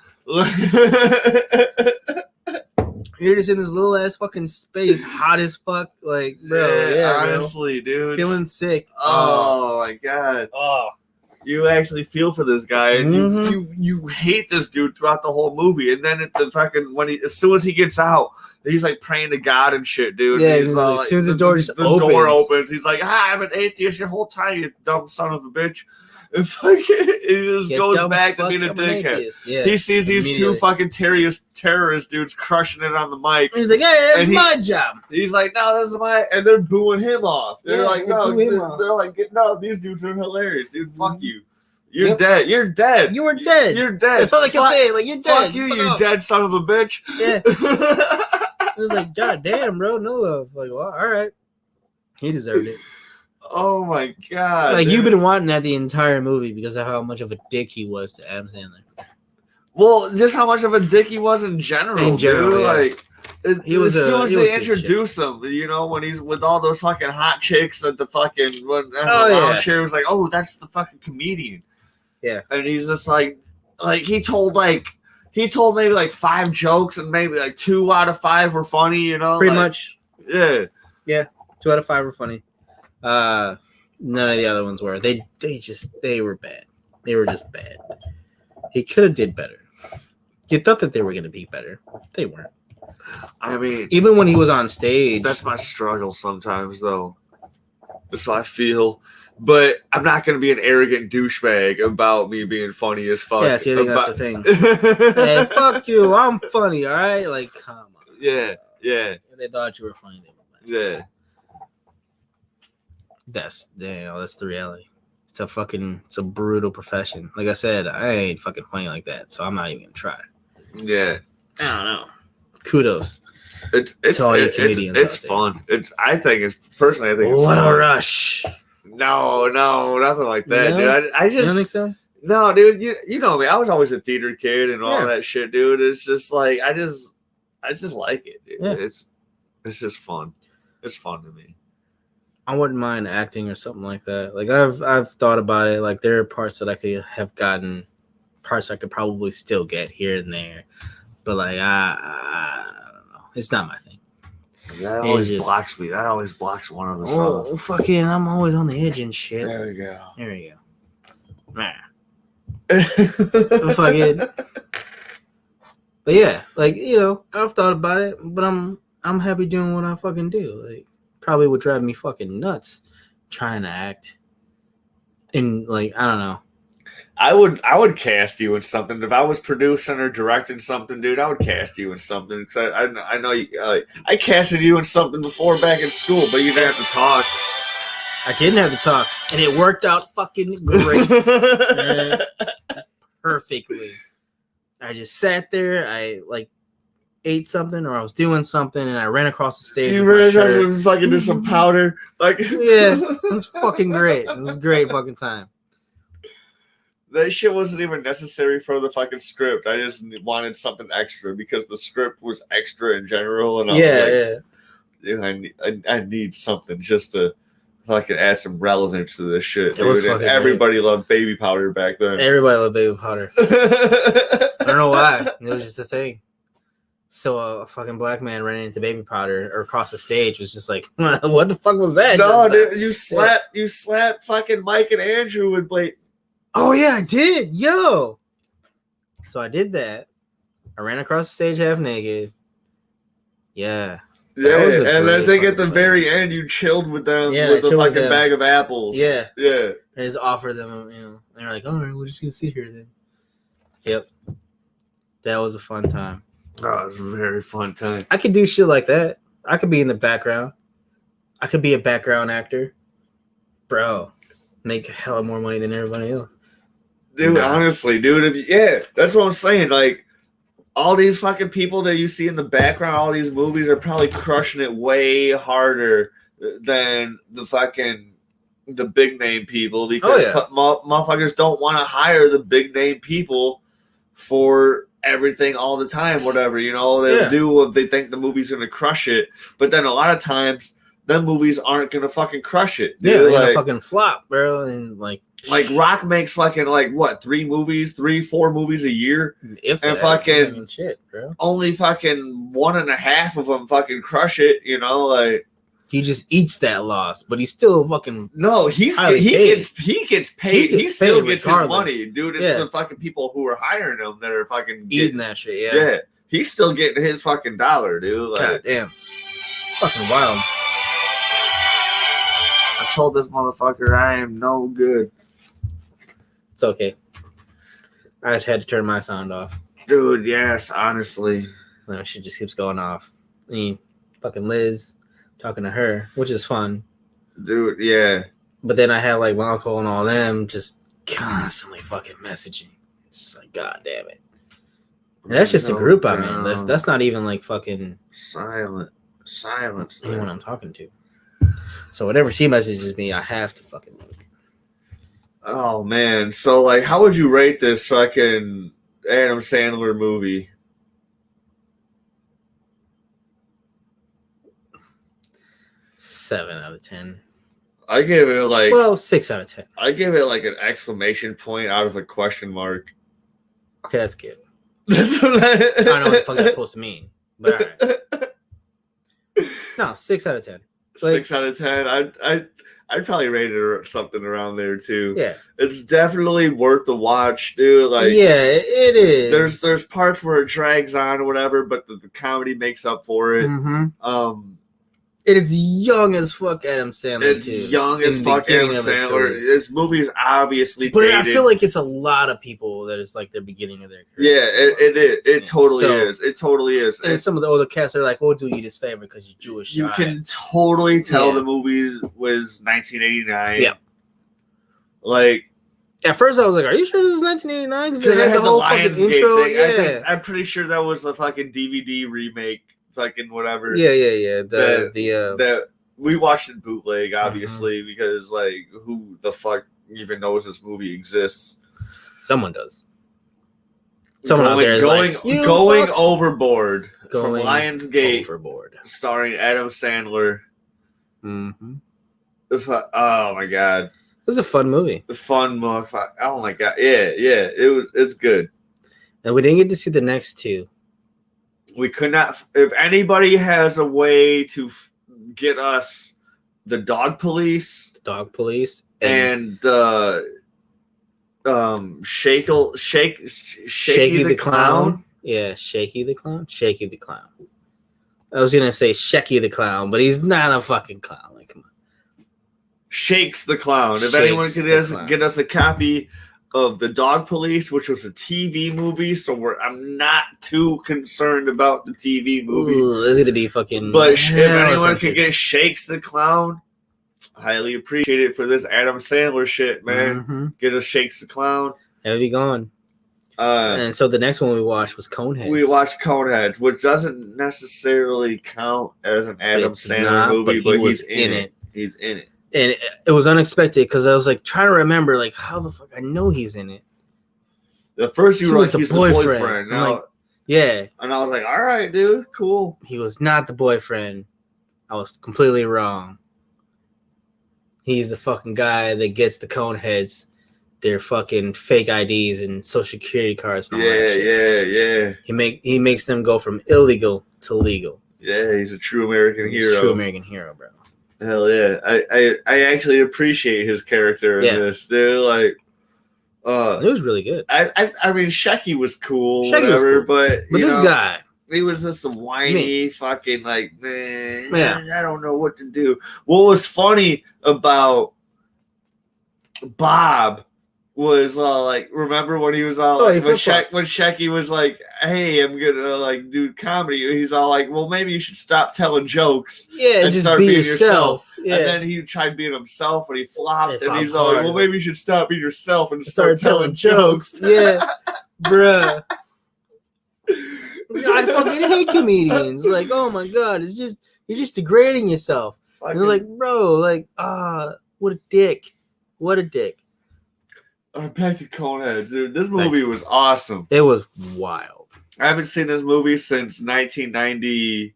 You're just in this little ass fucking space, hot as fuck. Like, bro, honestly, dude, feeling sick. Oh my god. Oh. You actually feel for this guy, and you hate this dude throughout the whole movie. And then at the fucking as soon as he gets out, he's like praying to God and shit, dude. Yeah, he's like, as soon as the door door opens, he's like, I'm an atheist your whole time, you dumb son of a bitch. And fucking, he just goes back to being a dickhead. Yeah, he sees these two fucking terrorist dudes crushing it on the mic. And he's like, hey, that's my job. He's like, no, this is my... And they're booing him off. They're like, no, they're like, no, these dudes are hilarious, dude. Fuck you. You're dead. You're dead. You were dead. You're dead. That's all they kept saying. Like, you're dead. Fuck you, you dead son of a bitch. Yeah. It was like, God damn, bro. No love. Like, well, all right. He deserved it. Oh my god! Like, you've been wanting that the entire movie because of how much of a dick he was to Adam Sandler. Well, just how much of a dick he was in general. Dude. Yeah. Like, as soon as they introduce him, you know, when he's with all those fucking hot chicks at the fucking lounge chair, was like, oh, that's the fucking comedian. Yeah, and he's just like, like he told maybe like 5 jokes and maybe like 2 out of 5 were funny, you know? Pretty like, much. Yeah. Yeah. 2 out of 5 were funny. None of the other ones were. They were bad. They were just bad. He could have did better. You thought that they were gonna be better. They weren't. I mean, even when he was on stage. That's my struggle sometimes, though. That's how I feel. But I'm not going to be an arrogant douchebag about me being funny as fuck. Yeah, see, I think that's the thing. Hey, fuck you. I'm funny, all right? Like, come on. Yeah. If they thought you were funny, they were like, yeah. That's the reality. It's a brutal profession. Like I said, I ain't fucking funny like that, so I'm not even going to try. Yeah. I don't know. Kudos. It's all you Canadians. It's fun. I think it's fun. What a rush. No, nothing like that, dude. I just. You don't think so? No, dude. You know me. I was always a theater kid and all that shit, dude. It's just like I just like it, dude. Yeah. It's just fun. It's fun to me. I wouldn't mind acting or something like that. Like I've thought about it. Like there are parts that I could have gotten, parts I could probably still get here and there, but like I don't know. It's not my thing. That always blocks me. That always blocks one of us. Oh, fucking! I'm always on the edge and shit. There we go. Nah. Fucking. But yeah, like I've thought about it, but I'm happy doing what I fucking do. Like, probably would drive me fucking nuts trying to act. And like, I don't know. I would cast you in something if I was producing or directing something, dude. I would cast you in something because I know you. I casted you in something before back in school, but you didn't have to talk. I didn't have to talk, and it worked out fucking great, perfectly. I just sat there. I ate something, or I was doing something, and I ran across the stage. You ran across and fucking did some powder, yeah, it was fucking great. It was a great fucking time. That shit wasn't even necessary for the fucking script. I just wanted something extra because the script was extra in general, and I need something just to fucking add some relevance to this shit. It was fucking everybody loved baby powder back then. Everybody loved baby powder. I don't know why. It was just a thing. So a fucking black man running into baby powder or across the stage was just like, what the fuck was that? No, dude, you slapped fucking Mike and Andrew with Blake. Oh yeah, I did. Yo. So I did that. I ran across the stage half naked. Yeah. Yeah, and I think at the very end you chilled with them with a fucking bag of apples. Yeah. Yeah. I just offered them, and they're like, all right, we're just gonna sit here then. Yep. That was a fun time. Oh, it was a very fun time. I could do shit like that. I could be in the background. I could be a background actor. Bro, make a hell of more money than everybody else. Dude, honestly, dude, that's what I'm saying. Like, all these fucking people that you see in the background, all these movies are probably crushing it way harder than the big name people because motherfuckers don't want to hire the big name people for everything all the time, whatever, they'll do what they think the movie's going to crush it. But then a lot of times, them movies aren't going to fucking crush it. Dude. Yeah, they're going to fucking flop, bro. And like Rock makes fucking 3-4 movies a year, if and that, fucking shit, bro. Only fucking 1.5 of them fucking crush it. He just eats that loss, but he's still fucking he gets paid. He still gets his money, dude. It's the fucking people who are hiring him that are fucking eating that shit. Yeah, he's still getting his fucking dollar, dude. God damn, fucking wild. I told this motherfucker I am no good. It's okay. I had to turn my sound off. Dude, yes, honestly. No, shit just keeps going off. I mean, fucking Liz talking to her, which is fun. Dude, yeah. But then I had my uncle and all them just constantly fucking messaging. It's like, God damn it. And that's just a group I'm in. That's not even fucking silence. Anyone I'm talking to. So whenever she messages me, I have to fucking look. Oh man, so how would you rate this fucking Adam Sandler movie? 7 out of 10. I give it 6 out of 10. I give it an exclamation point out of a question mark. Okay, that's good. I don't know what the fuck that's supposed to mean, but all right. No, 6 out of 10. 6 out of 10. I'd probably rate it something around there too. Yeah, it's definitely worth the watch, dude. Like, yeah, it is. There's parts where it drags on or whatever, but the comedy makes up for it. Mm-hmm. It is young as fuck, Adam Sandler. It's young as fuck, Adam Sandler. This movie is obviously but dated. I feel like it's a lot of people that is like the beginning of their career. Yeah, it is. It totally is. It totally is. And some of the older cast are like, "We'll do you this favor because you're Jewish." You can totally tell the movie was 1989. Yeah. Like, at first I was like, "Are you sure this is 1989?" Because they had the whole fucking intro. Thing. Yeah, I'm pretty sure that was a fucking DVD remake. Fucking whatever. Yeah. The we watched it bootleg, obviously, because like, who the fuck even knows this movie exists? Someone does. Someone out there is going overboard from Lionsgate, overboard, starring Adam Sandler. Mm-hmm. Oh my god, this is a fun movie. Fun movie. Oh my god, yeah. It's good. And we didn't get to see the next two. We could not. If anybody has a way to get us the Dog Police, and the Shaky the Clown. Yeah, Shaky the Clown. Shaky the Clown. I was gonna say Shecky the Clown, but he's not a fucking clown. Like, come on. Shakes the Clown. If anyone could get us a copy of the Dog Police, which was a TV movie, so I'm not too concerned about the TV movie. Ooh, it's gonna be fucking. But if anyone could get Shakes the Clown, highly appreciate it for this Adam Sandler shit, man. Mm-hmm. Get us Shakes the Clown. It'll be gone. And so the next one we watched was Coneheads. We watched Coneheads, which doesn't necessarily count as an Adam Sandler movie, but he's in it. He's in it. And it was unexpected because I was like trying to remember, like, how the fuck I know he's in it. The first you were like, he's the boyfriend. Now, like, yeah. And I was like, all right, dude, cool. He was not the boyfriend. I was completely wrong. He's the fucking guy that gets the Coneheads their fucking fake IDs and social security cards. And all that shit. Yeah. He makes them go from illegal to legal. Yeah, he's a true American hero. He's a true American hero, bro. Hell yeah. I actually appreciate his character in this. They're like, it was really good. I mean, Shecky was cool, whatever, but this guy, he was just a whiny fucking like, man, I don't know what to do. What was funny about Bob was like, remember when he was all like, when Shecky was like, hey, I'm gonna like do comedy, he's all like, well, maybe you should stop telling jokes and just start be being yourself. Yeah. And then he tried being himself and he flopped, and he's all like, well, maybe you should stop being yourself and start telling jokes. Yeah, bruh. I fucking hate comedians. Like, oh my god, you're just degrading yourself. And they're like, bro, like, what a dick. What a dick. Back to Coneheads, dude. This movie was awesome. It was wild. I haven't seen this movie since 1990.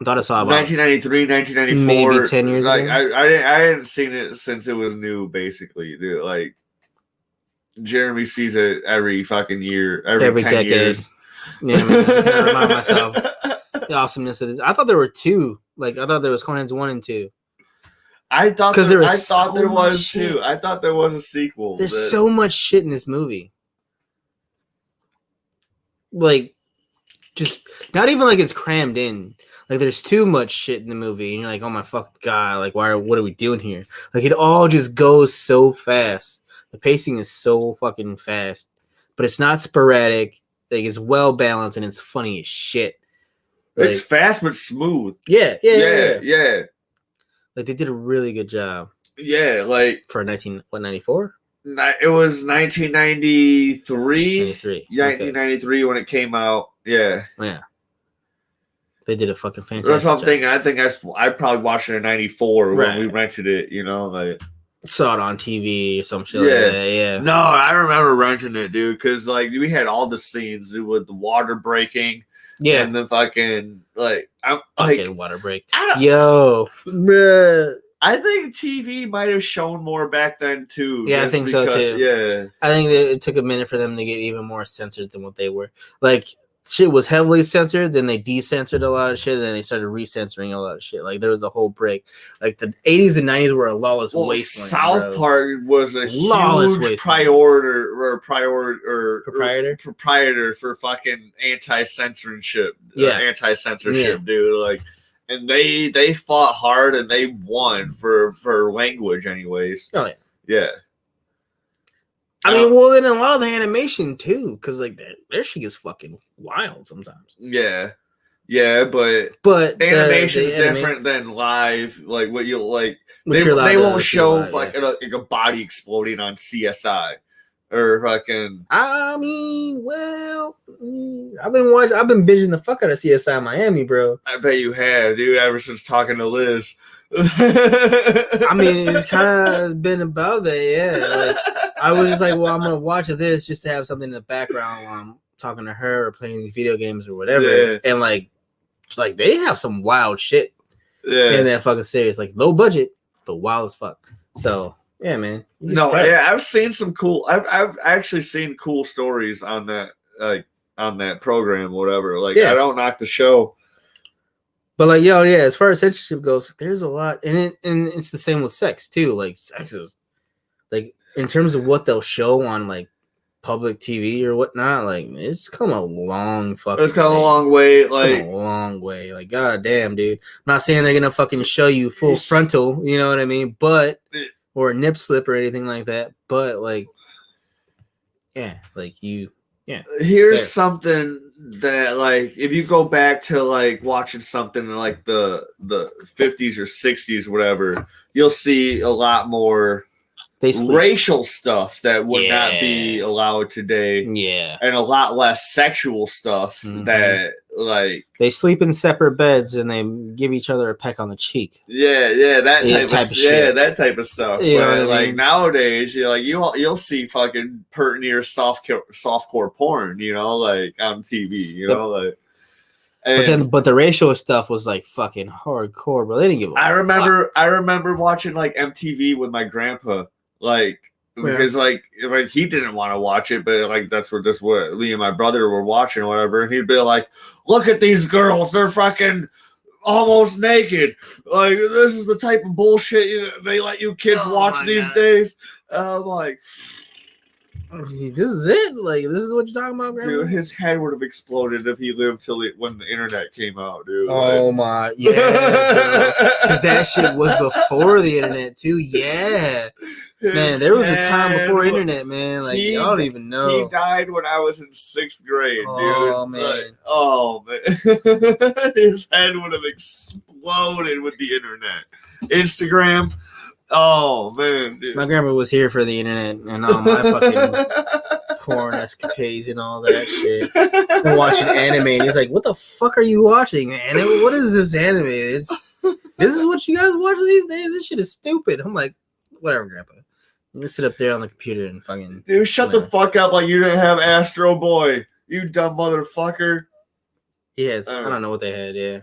I thought I saw about 1993, 1994. Maybe 10 years ago. I hadn't seen it since it was new, basically. Dude, like, Jeremy sees it every fucking year, every 10 decade. Years. Yeah, I mean, I remind myself the awesomeness of this. I thought there were two. Like, I thought there was Coneheads 1 and 2. I thought there was too. I thought there was a sequel. There's so much shit in this movie. Like, just not even like it's crammed in. Like, there's too much shit in the movie, and you're like, oh my fucking god, like, what are we doing here? Like, it all just goes so fast. The pacing is so fucking fast, but it's not sporadic. Like, it's well balanced and it's funny as shit. Like, it's fast but smooth. Yeah. Like, they did a really good job. Yeah, like for 94? It was 1993. 1993 when it came out. Yeah. They did a fucking fantastic That's something I think I probably watched it in 94 when we rented it, like saw it on TV or some shit like that. Yeah. No, I remember renting it, dude, because like we had all the scenes, dude, with the water breaking. Yeah. And the fucking like water break. Yo, bruh. I think TV might have shown more back then too. Yeah, I think so too. Yeah, I think that it took a minute for them to get even more censored than what they were. Like shit was heavily censored, then they decensored a lot of shit, then they started recensoring a lot of shit. Like there was a whole break. Like the 80s and 90s were a lawless wasteland. South Park was a lawless huge proprietor for fucking anti-censorship. Dude. Like, and they fought hard and they won for language, anyways. Oh yeah. Yeah. I mean, well, then a lot of the animation too, because like their shit is fucking wild sometimes. Yeah, but animation is different than live. Like what you like, they won't show like a body exploding on CSI or fucking. I mean, well, I've been binging the fuck out of CSI Miami, bro. I bet you have, dude. Ever since talking to Liz. I mean, it's kind of been about that, yeah. Like, I was just like, well, I'm gonna watch this just to have something in the background while I'm talking to her or playing these video games or whatever. Yeah. And like they have some wild shit in that fucking series, like low budget but wild as fuck. So yeah, man. I've seen some cool. I've actually seen cool stories on that, like on that program, whatever. Like I don't knock the show. But like, as far as censorship goes, there's a lot, and it's the same with sex too. Like, sex is like in terms of what they'll show on like public TV or whatnot. Like, it's come a long fucking. It's come a long way. Like, goddamn, dude. I'm not saying they're gonna fucking show you full frontal, you know what I mean? But or a nip slip or anything like that. But like, yeah, like you. Yeah. Here's something that, like, if you go back to like watching something in like the 50s or 60s, whatever, you'll see a lot more racial stuff that would not be allowed today. Yeah. And a lot less sexual stuff that, like, they sleep in separate beds and they give each other a peck on the cheek. Yeah, that type of shit. Yeah, that type of stuff. You know what I like mean? Nowadays, you'll see fucking pertinier softcore porn, like on TV, like. But the racial stuff was like fucking hardcore, bro. They didn't give a fuck. I remember watching like MTV with my grandpa, like, because like he didn't want to watch it, but like that's what me and my brother were watching or whatever, and he'd be like, "Look at these girls, they're fucking almost naked. Like, this is the type of bullshit they let you kids watch these days." And I'm like, this is it? Like, this is what you're talking about, Grandma? Dude, his head would have exploded if he lived when the internet came out, dude. Oh my, yeah, because that shit was before the internet too. Yeah, man, there was a time before internet, man. Like, I don't even know. He died when I was in 6th grade, dude. Oh man, man, his head would have exploded with the internet, Instagram. Oh man, dude. My grandma was here for the internet and all my fucking porn escapades and all that shit. And watching anime, and he's like, "What the fuck are you watching, man? What is this anime? This is what you guys watch these days? This shit is stupid." I'm like, "Whatever, Grandpa. You can sit up there on the computer and fucking." Dude, shut the fuck up! Like you didn't have Astro Boy, you dumb motherfucker. Yeah, I don't know what they had. Yeah.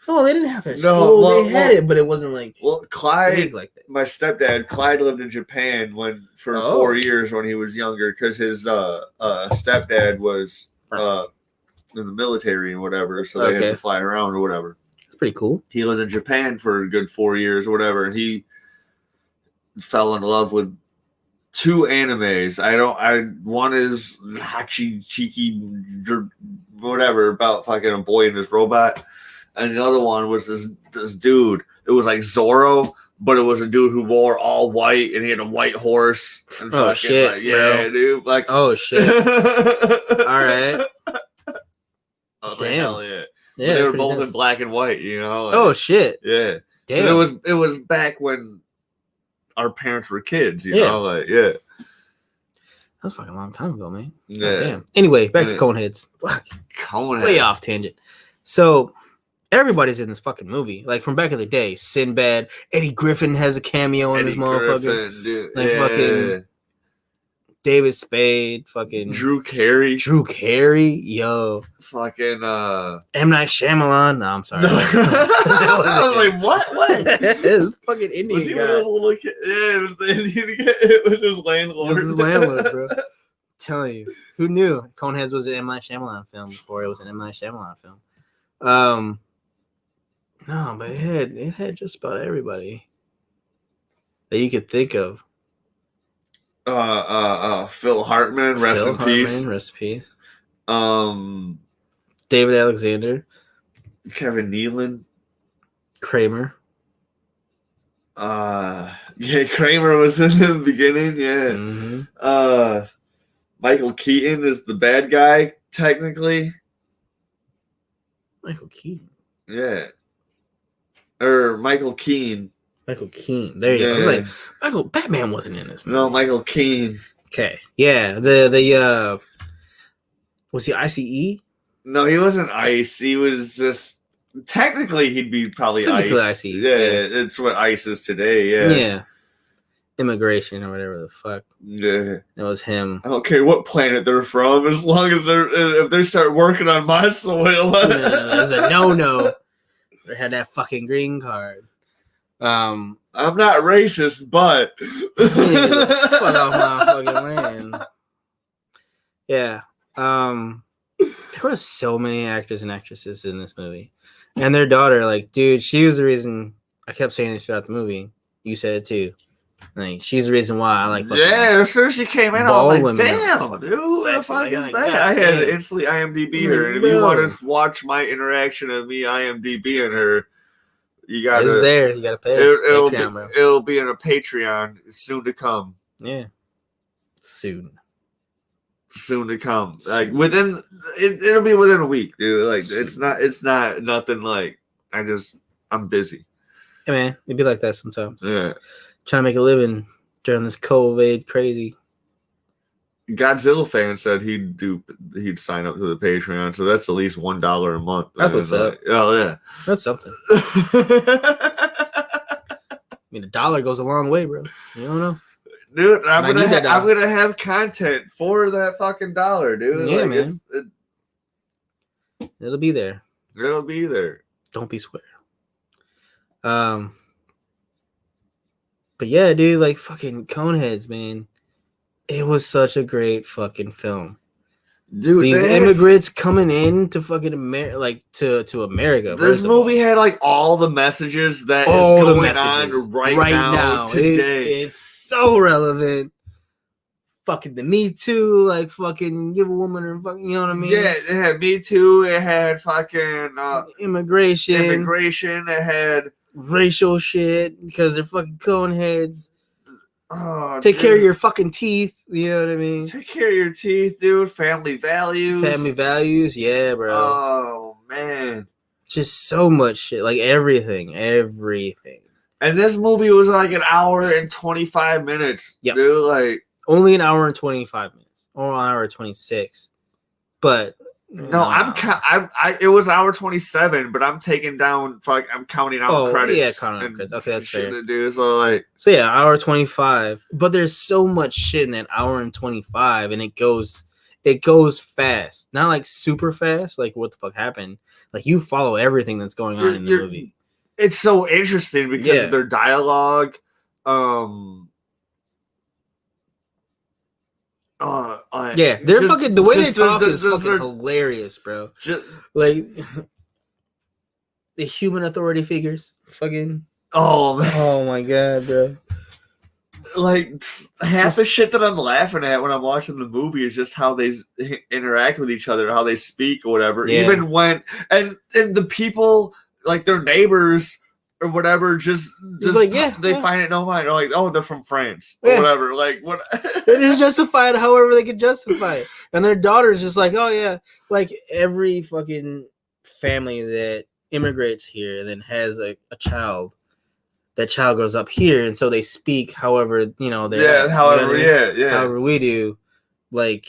Oh, they didn't have it. No, they had it, but it wasn't like. Well, Clyde, like that. My stepdad, Clyde lived in Japan for 4 years when he was younger, because his stepdad was in the military and whatever, so they had to fly around or whatever. That's pretty cool. He lived in Japan for a good 4 years or whatever, and he fell in love with 2 animes. One is Hachi Chiki, whatever, about fucking a boy and his robot. And the other one was this dude. It was like Zorro, but it was a dude who wore all white and he had a white horse. And fucking, shit, like, yeah, dude. Like, oh shit. All right. I was like, hell yeah. Yeah, they were both in black and white, Like, oh shit. Yeah. Damn. It was back when our parents were kids, like, yeah. That was fucking a long time ago, man. Yeah. Oh, damn. Anyway, back to Coneheads. Fuck. Coneheads. Way off tangent. So everybody's in this fucking movie, like from back in the day. Sinbad, Eddie Griffin has a cameo in this motherfucker. Dude. Like fucking David Spade, fucking Drew Carey, yo, fucking M. Night Shyamalan. No, I'm sorry. No. I was like, what? It's fucking Indian Was he guy. one of the little kid? Yeah, it was the Indian guy. It was his landlord. It was his landlord, bro. I'm telling you, who knew Coneheads was an M. Night Shyamalan film before it was an M. Night Shyamalan film? No, but it had just about everybody that you could think of. Phil Hartman, rest in peace. Rest in peace. David Alexander, Kevin Nealon, Kramer. Yeah, Kramer was in the beginning. Yeah. Mm-hmm. Michael Keaton is the bad guy technically. Michael Keaton. Yeah. Or Michael Keane. Michael Keane. There you go. I was like, Batman wasn't in this movie. No, Michael Keane. Okay. Yeah. The was he ICE? No, he wasn't ICE. He was just technically he'd be probably ICE. Yeah, it's what ICE is today. Yeah. Yeah. Immigration or whatever the fuck. Yeah. It was him. I don't care what planet they're from, as long as if they start working on my soil. It's a no. They had that fucking green card. I'm not racist, but fuck off my fucking land. Yeah. There were so many actors and actresses in this movie. And their daughter, like, dude, she was the reason I kept saying this throughout the movie. You said it too. Like, she's the reason why I like yeah, as soon as she came in, I was like, damn, dude, what the fuck is that? I had to instantly IMDb her. And if you want to watch my interaction of me IMDbing her, you got to. It's there. You got to pay. It'll be in a Patreon soon to come. Yeah. Soon to come. Like it'll be within a week, dude. Like it's not nothing like I'm busy. Yeah, man. It'd be like that sometimes. Yeah. Trying to make a living during this COVID crazy. Godzilla fan said he'd sign up to the Patreon, so that's at least $1 a month. That's what's up. Oh yeah. That's something. I mean, $1 goes a long way, bro. You don't know. Dude, I'm gonna have content for that fucking $1, dude. Yeah, like, man. It'll be there. It'll be there. Don't be square. But yeah, dude, like fucking Coneheads, man. It was such a great fucking film. Dude, these immigrants coming in to fucking America, to America. This movie had like all the messages that is going on right now today. It's so relevant. Fucking the Me Too, like fucking give a woman her fucking, you know what I mean? Yeah, it had Me Too. It had fucking immigration. It had racial shit because they're fucking coneheads. Oh, take care of your fucking teeth. You know what I mean? Take care of your teeth, dude. Family values. Yeah, bro. Oh, man. Just so much shit. Like everything. And this movie was like an hour and 25 minutes. Yep. Dude, like. Only an hour and 25 minutes. Or an hour and 26. But. No, it was hour 27, but I'm taking down. I'm counting out credits. Yeah, counting out credits. Okay, that's fair. Dude, so yeah, hour 25. But there's so much shit in that hour and 25, and it goes fast. Not like super fast. Like what the fuck happened? Like you follow everything that's going on in the movie. It's so interesting because of their dialogue. They're fucking the way they talk is fucking hilarious, bro. Like the human authority figures, fucking. Oh man. Oh my god, bro. Like half the shit that I'm laughing at when I'm watching the movie is just how they interact with each other, how they speak or whatever. Yeah. Even when and the people like their neighbors. Or whatever, just like they find it no mind. Like, oh, they're from France or whatever. Like what? It is justified however they can justify it. And their daughter's just like, oh yeah, like every fucking family that immigrates here and then has a child. That child grows up here, and so they speak however however we do, like.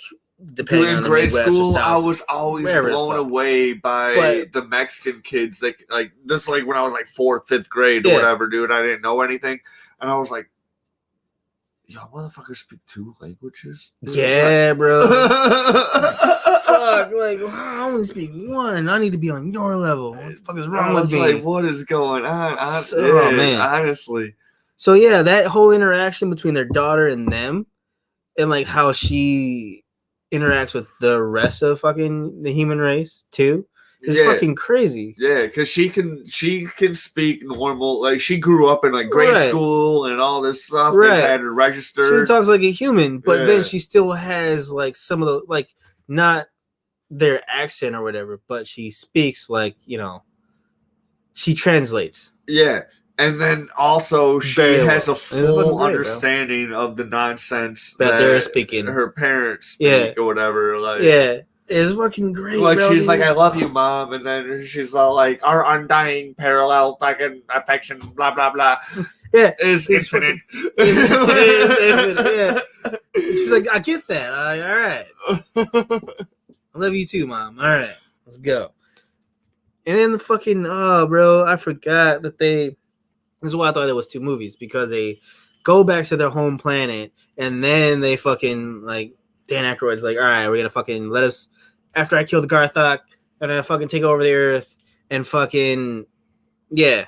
Depending on grade school, I was always blown away by the Mexican kids. Like this, like when I was like 4th, 5th grade or whatever, dude. I didn't know anything, and I was like, y'all motherfuckers speak 2 languages? Dude, Yeah, bro. Fuck, like, I only speak 1. I need to be on your level. What the fuck is wrong with me? Like, what is going on? Man. Honestly. So yeah, that whole interaction between their daughter and them, and like how she interacts with the rest of fucking the human race too, is fucking crazy. Yeah, because she can speak normal. Like, she grew up in like grade school and all this stuff. They had her registered. She talks like a human, but then she still has like some of the like not their accent or whatever, but she speaks like, you know, she translates. Yeah. And then also she has a full understanding of the nonsense that they're speaking. Her parents speak or whatever. Like, it's fucking great. Like, bro, she's like, I love you, Mom. And then she's all like, our undying parallel fucking affection, blah, blah, blah. Yeah. Is infinite. It is infinite, yeah. She's like, I get that. All right. I love you too, Mom. All right. Let's go. And then the fucking, bro, I forgot that this is why I thought it was 2 movies, because they go back to their home planet and then they fucking, like, Dan Aykroyd's like, all right, we're going to fucking let us, after I kill the Garthok, I'm going to fucking take over the Earth and fucking, yeah,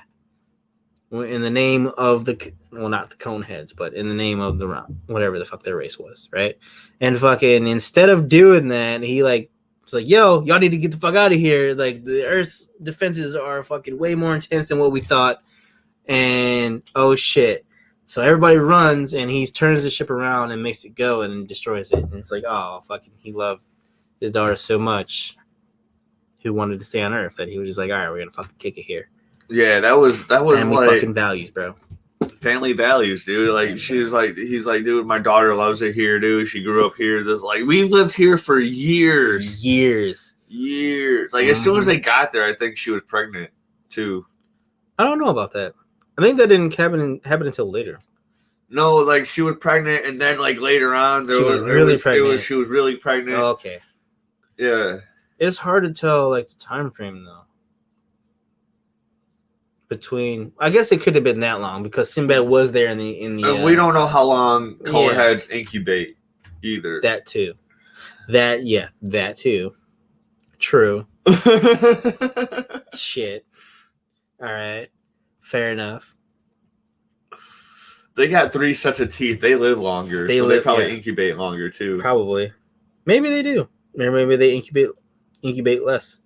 in the name of not the Coneheads, but in the name of the whatever the fuck their race was, right? And fucking, instead of doing that, he, like, it's like, yo, y'all need to get the fuck out of here. Like, the Earth's defenses are fucking way more intense than what we thought. And oh shit. So everybody runs and he turns the ship around and makes it go and destroys it. And it's like, oh, fucking, he loved his daughter so much, who wanted to stay on Earth, that he was just like, all right, we're going to fucking kick it here. Yeah, that was family like fucking values, bro. Family values, dude. Like, he's like, dude, my daughter loves it here, dude. She grew up here. This, like, we've lived here for years. Like, as soon as they got there, I think she was pregnant too. I don't know about that. I think that didn't happen until later. No, like, she was pregnant, and then, like, later on, she was really pregnant. Oh, okay. Yeah. It's hard to tell, like, the time frame, though. Between, I guess it could have been that long, because Sinbad was there in the. And we don't know how long Coneheads incubate either. That too. That too. True. Shit. All right. Fair enough. They got 3 sets of teeth. They live longer, they probably incubate longer too. Probably. Maybe they do. Or maybe they incubate less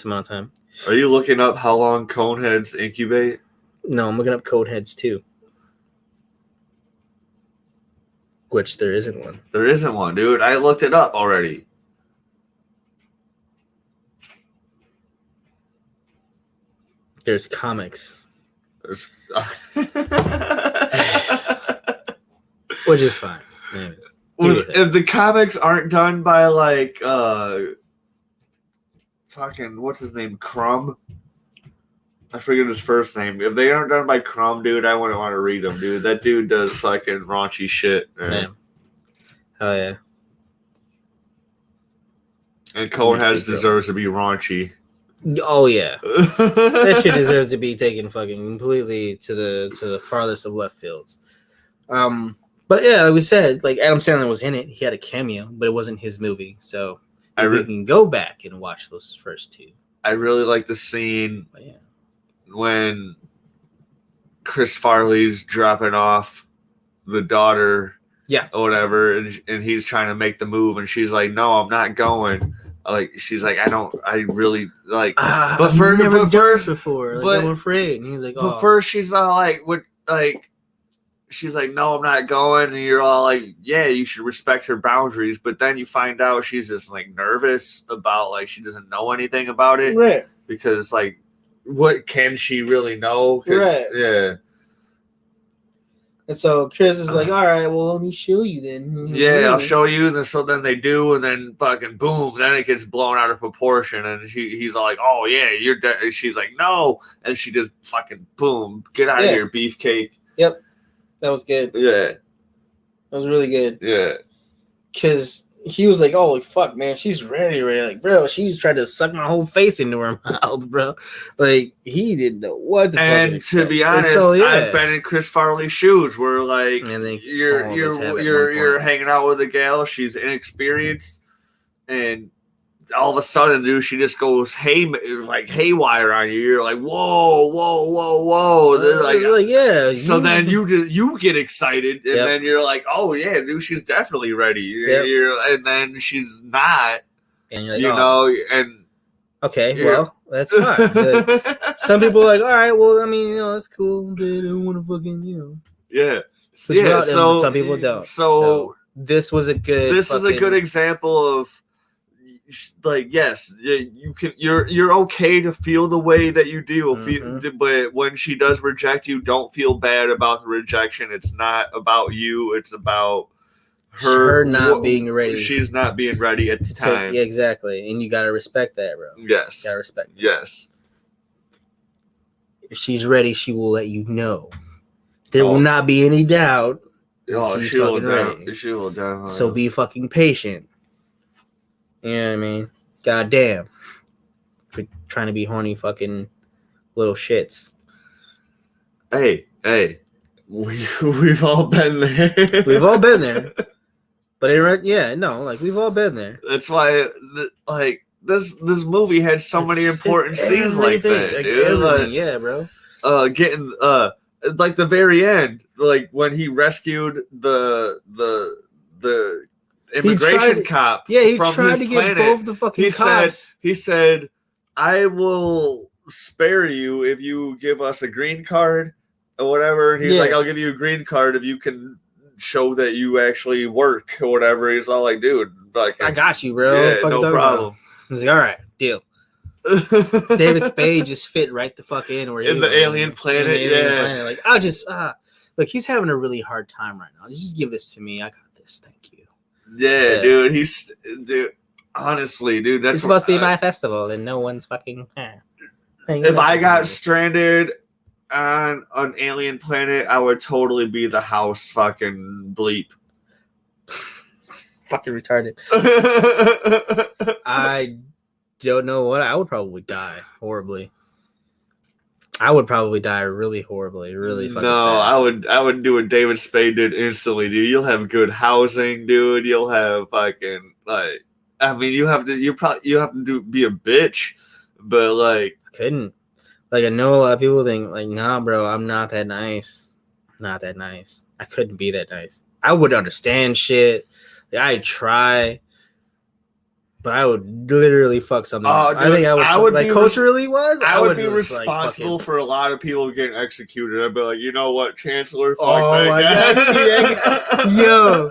amount of time. Are you looking up how long Coneheads incubate? No, I'm looking up Coneheads too. Which there isn't one. There isn't one, dude. I looked it up already. There's comics. Which is fine. If the comics aren't done by, like, fucking, what's his name? Crumb? I forget his first name. If they aren't done by Crumb, dude, I wouldn't want to read them, dude. That dude does fucking raunchy shit. Man. Oh, yeah. And Coneheads deserves to be raunchy. Oh, yeah. That shit deserves to be taken fucking completely to the farthest of left fields. But yeah, like we said, like, Adam Sandler was in it. He had a cameo, but it wasn't his movie. So we can go back and watch those first 2. I really like the scene when Chris Farley's dropping off the daughter, or whatever, and he's trying to make the move, and she's like, "No, I'm not going." Like, she's like, I really like. But I've never done this before. Like, I'm afraid. And he's like, But first, she's all like, "What?" Like, she's like, "No, I'm not going." And you're all like, "Yeah, you should respect her boundaries." But then you find out she's just, like, nervous about, like, she doesn't know anything about it, right? Because, like, what can she really know? Right. Yeah. And so Chris is like, all right, well, let me show you then. Yeah, I'll show you. And so then they do, and then fucking boom, then it gets blown out of proportion. And he's like, oh, yeah, you're dead. And she's like, no. And she just fucking boom, get out of here, beefcake. Yep. That was good. Yeah. That was really good. Yeah. Because, he was like, "Oh fuck, man, she's ready." Like, bro, she's tried to suck my whole face into her mouth, bro. Like, he didn't know what to And to be honest, so, yeah. I've been in Chris Farley's shoes, where like you're hanging out with a gal, she's inexperienced, and all of a sudden, dude, she just goes haywire on you. You're like, whoa. Yeah. So then you get excited, and then you're like, oh yeah, dude, she's definitely ready. And then she's not, and you're like, and okay, well, that's fine. Like, some people are like, all right, well, I mean, that's cool, but I don't want to fucking, yeah. So some people don't. So this was a good. This is a good example of. Like, yes, you can. You're okay to feel the way that you do, but when she does reject you, don't feel bad about the rejection. It's not about you. It's about her not being ready. She's not being ready at the time. Yeah, exactly, and you gotta respect that, bro. Yes, gotta respect that. Yes. If she's ready, she will let you know. There will not be any doubt. She will definitely. So be fucking patient. You know what I mean? God damn. For trying to be horny fucking little shits. Hey. We've all been there. We've all been there. But we've all been there. That's why, this movie had so many important scenes like that, dude. Yeah, bro. Getting, like the very end, like when he rescued the immigration cop. Yeah, he from tried his to planet. Get both the fucking cops. He said, I will spare you if you give us a green card or whatever. And he's like, I'll give you a green card if you can show that you actually work or whatever. He's all like, dude, like, I got you, bro. Yeah, no problem. He's like, all right, deal. David Spade just fit right the fuck in where in the alien planet. Planet. Like, I'll just look, he's having a really hard time right now. Just give this to me. I got this. Thank you. Yeah, dude. Honestly, dude, that's it's supposed to be my festival, and no one's fucking. If I got stranded on an alien planet, I would totally be the house fucking bleep. Fucking retarded. I don't know what I would probably die horribly. I would probably die really horribly, really fucking fast. I would do what David Spade did instantly, dude. You'll have good housing, dude. You'll have fucking you have to be a bitch, but like I couldn't. Like, I know a lot of people think like, nah, bro, I'm not that nice. Not that nice. I couldn't be that nice. I would understand shit. Like, I'd try. But I would literally fuck something. Dude, I think I would like culturally wise. I would be responsible for a lot of people getting executed. I'd be like, you know what, Chancellor? Fuck my god, yo!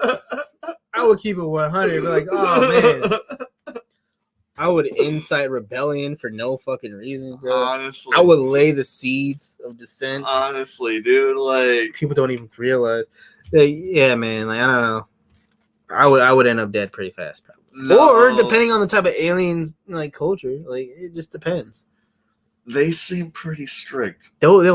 I would keep it 100. Be like, oh man, I would incite rebellion for no fucking reason, bro. Honestly, I would lay the seeds of dissent. Honestly, dude, like people don't even realize. Like, yeah, man. Like, I don't know. I would end up dead pretty fast, probably. No. Or depending on the type of aliens like culture, like it just depends. They seem pretty strict. I would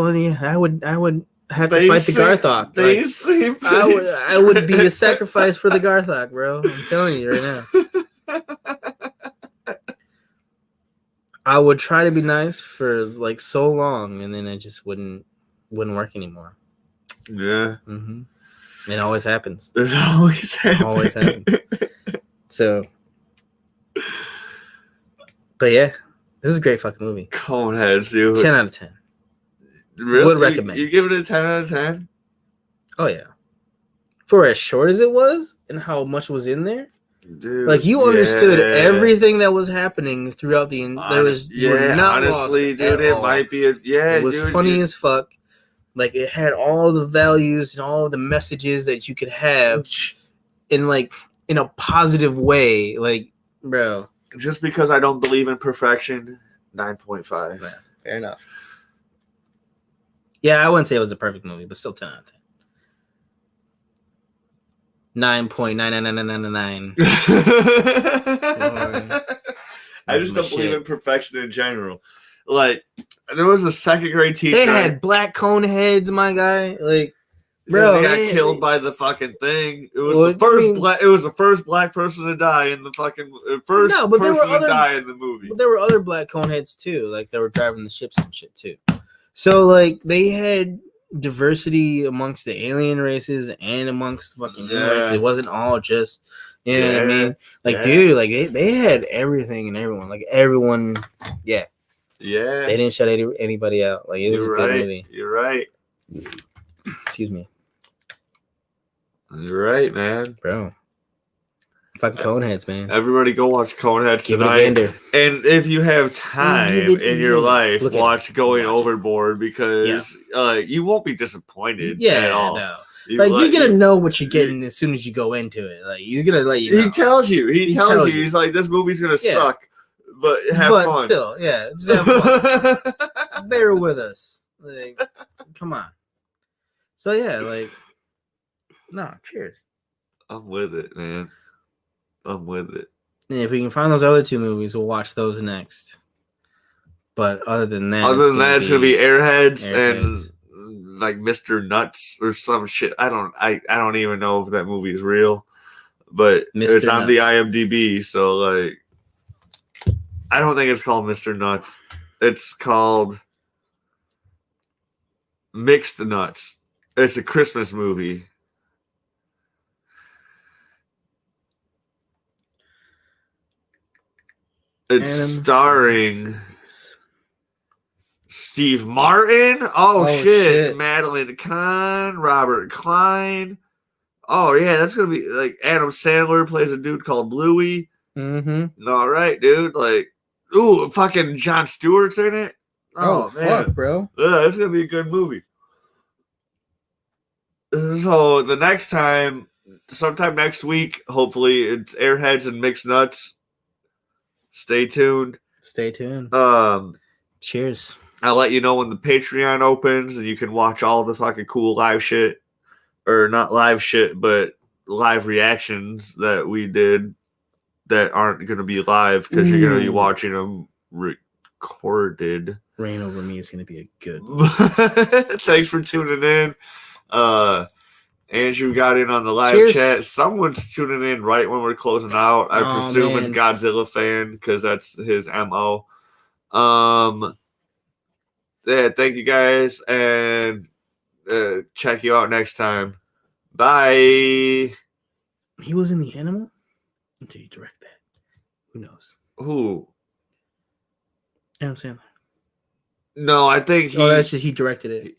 have to fight the Garthok. They seem pretty strict. I would be a sacrifice for the Garthok, bro. I'm telling you right now. I would try to be nice for like so long, and then it just wouldn't work anymore. Yeah. Mm-hmm. It always happens. It always happens. Always happens. So, but yeah, this is a great fucking movie. Coneheads, dude. 10 out of 10. Really? Would recommend. You give it a 10 out of 10? Oh yeah. For as short as it was and how much was in there, dude. Like you understood everything that was happening throughout the. You were not honestly, lost dude. It all. Might be It was funny as fuck. Like it had all the values and all the messages that you could have in a positive way. Like, bro. Just because I don't believe in perfection, 9.5. Yeah, fair enough. Yeah, I wouldn't say it was a perfect movie, but still 10 out of 10. 9.99999. I just don't believe in perfection in general. Like, there was a second grade teacher. They had black cone heads, my guy. Like, Bro, they got killed by the fucking thing. It was It was the first black person to die in the fucking die in the movie. But there were other black coneheads too, like they were driving the ships and shit too. So like they had diversity amongst the alien races and amongst fucking human races. It wasn't all just, you know what I mean? Like, dude, like they had everything and everyone, like everyone, yeah. They didn't shut anybody out. Like it was a good movie. You're right. Excuse me. You're right, man. Bro. Fucking Coneheads, man. Everybody go watch Coneheads tonight. It a gander. And if you have time in your life, watch Going Overboard because you won't be disappointed at all. No. Like you're gonna know what you're getting as soon as you go into it. Like he's gonna let you know. He tells you. He's like, this movie's gonna suck, but have fun. Still, just have fun. Bear with us. Like, come on. So cheers. I'm with it, man. I'm with it. And if we can find those other two movies, we'll watch those next. But other than that, it's gonna be Airheads and like Mr. Nuts or some shit. I don't even know if that movie is real, but it's on the IMDb. So like, I don't think it's called Mr. Nuts. It's called Mixed Nuts. It's a Christmas movie. It's starring Steve Martin. Oh shit. Madeline Kahn, Robert Klein. Oh yeah, that's gonna be like Adam Sandler plays a dude called Bluey. Mm-hmm. All right, dude. Like, ooh, fucking Jon Stewart's in it. Oh man, fuck, bro. Yeah, it's gonna be a good movie. So the next time, sometime next week, hopefully it's Airheads and Mixed Nuts. Stay tuned. Cheers. I'll let you know when the Patreon opens and you can watch all the fucking cool live shit. Or not live shit, but live reactions that we did that aren't going to be live because you're going to be watching them recorded. Rain Over Me is going to be a good Thanks for tuning in. Andrew got in on the live chat. Someone's tuning in right when we're closing out. I presume it's Godzilla fan because that's his MO. Thank you guys, and check you out next time. Bye. He was in The Animal? Did he direct that? Who knows? Who? Adam Sandler. No, I think that's just he directed it.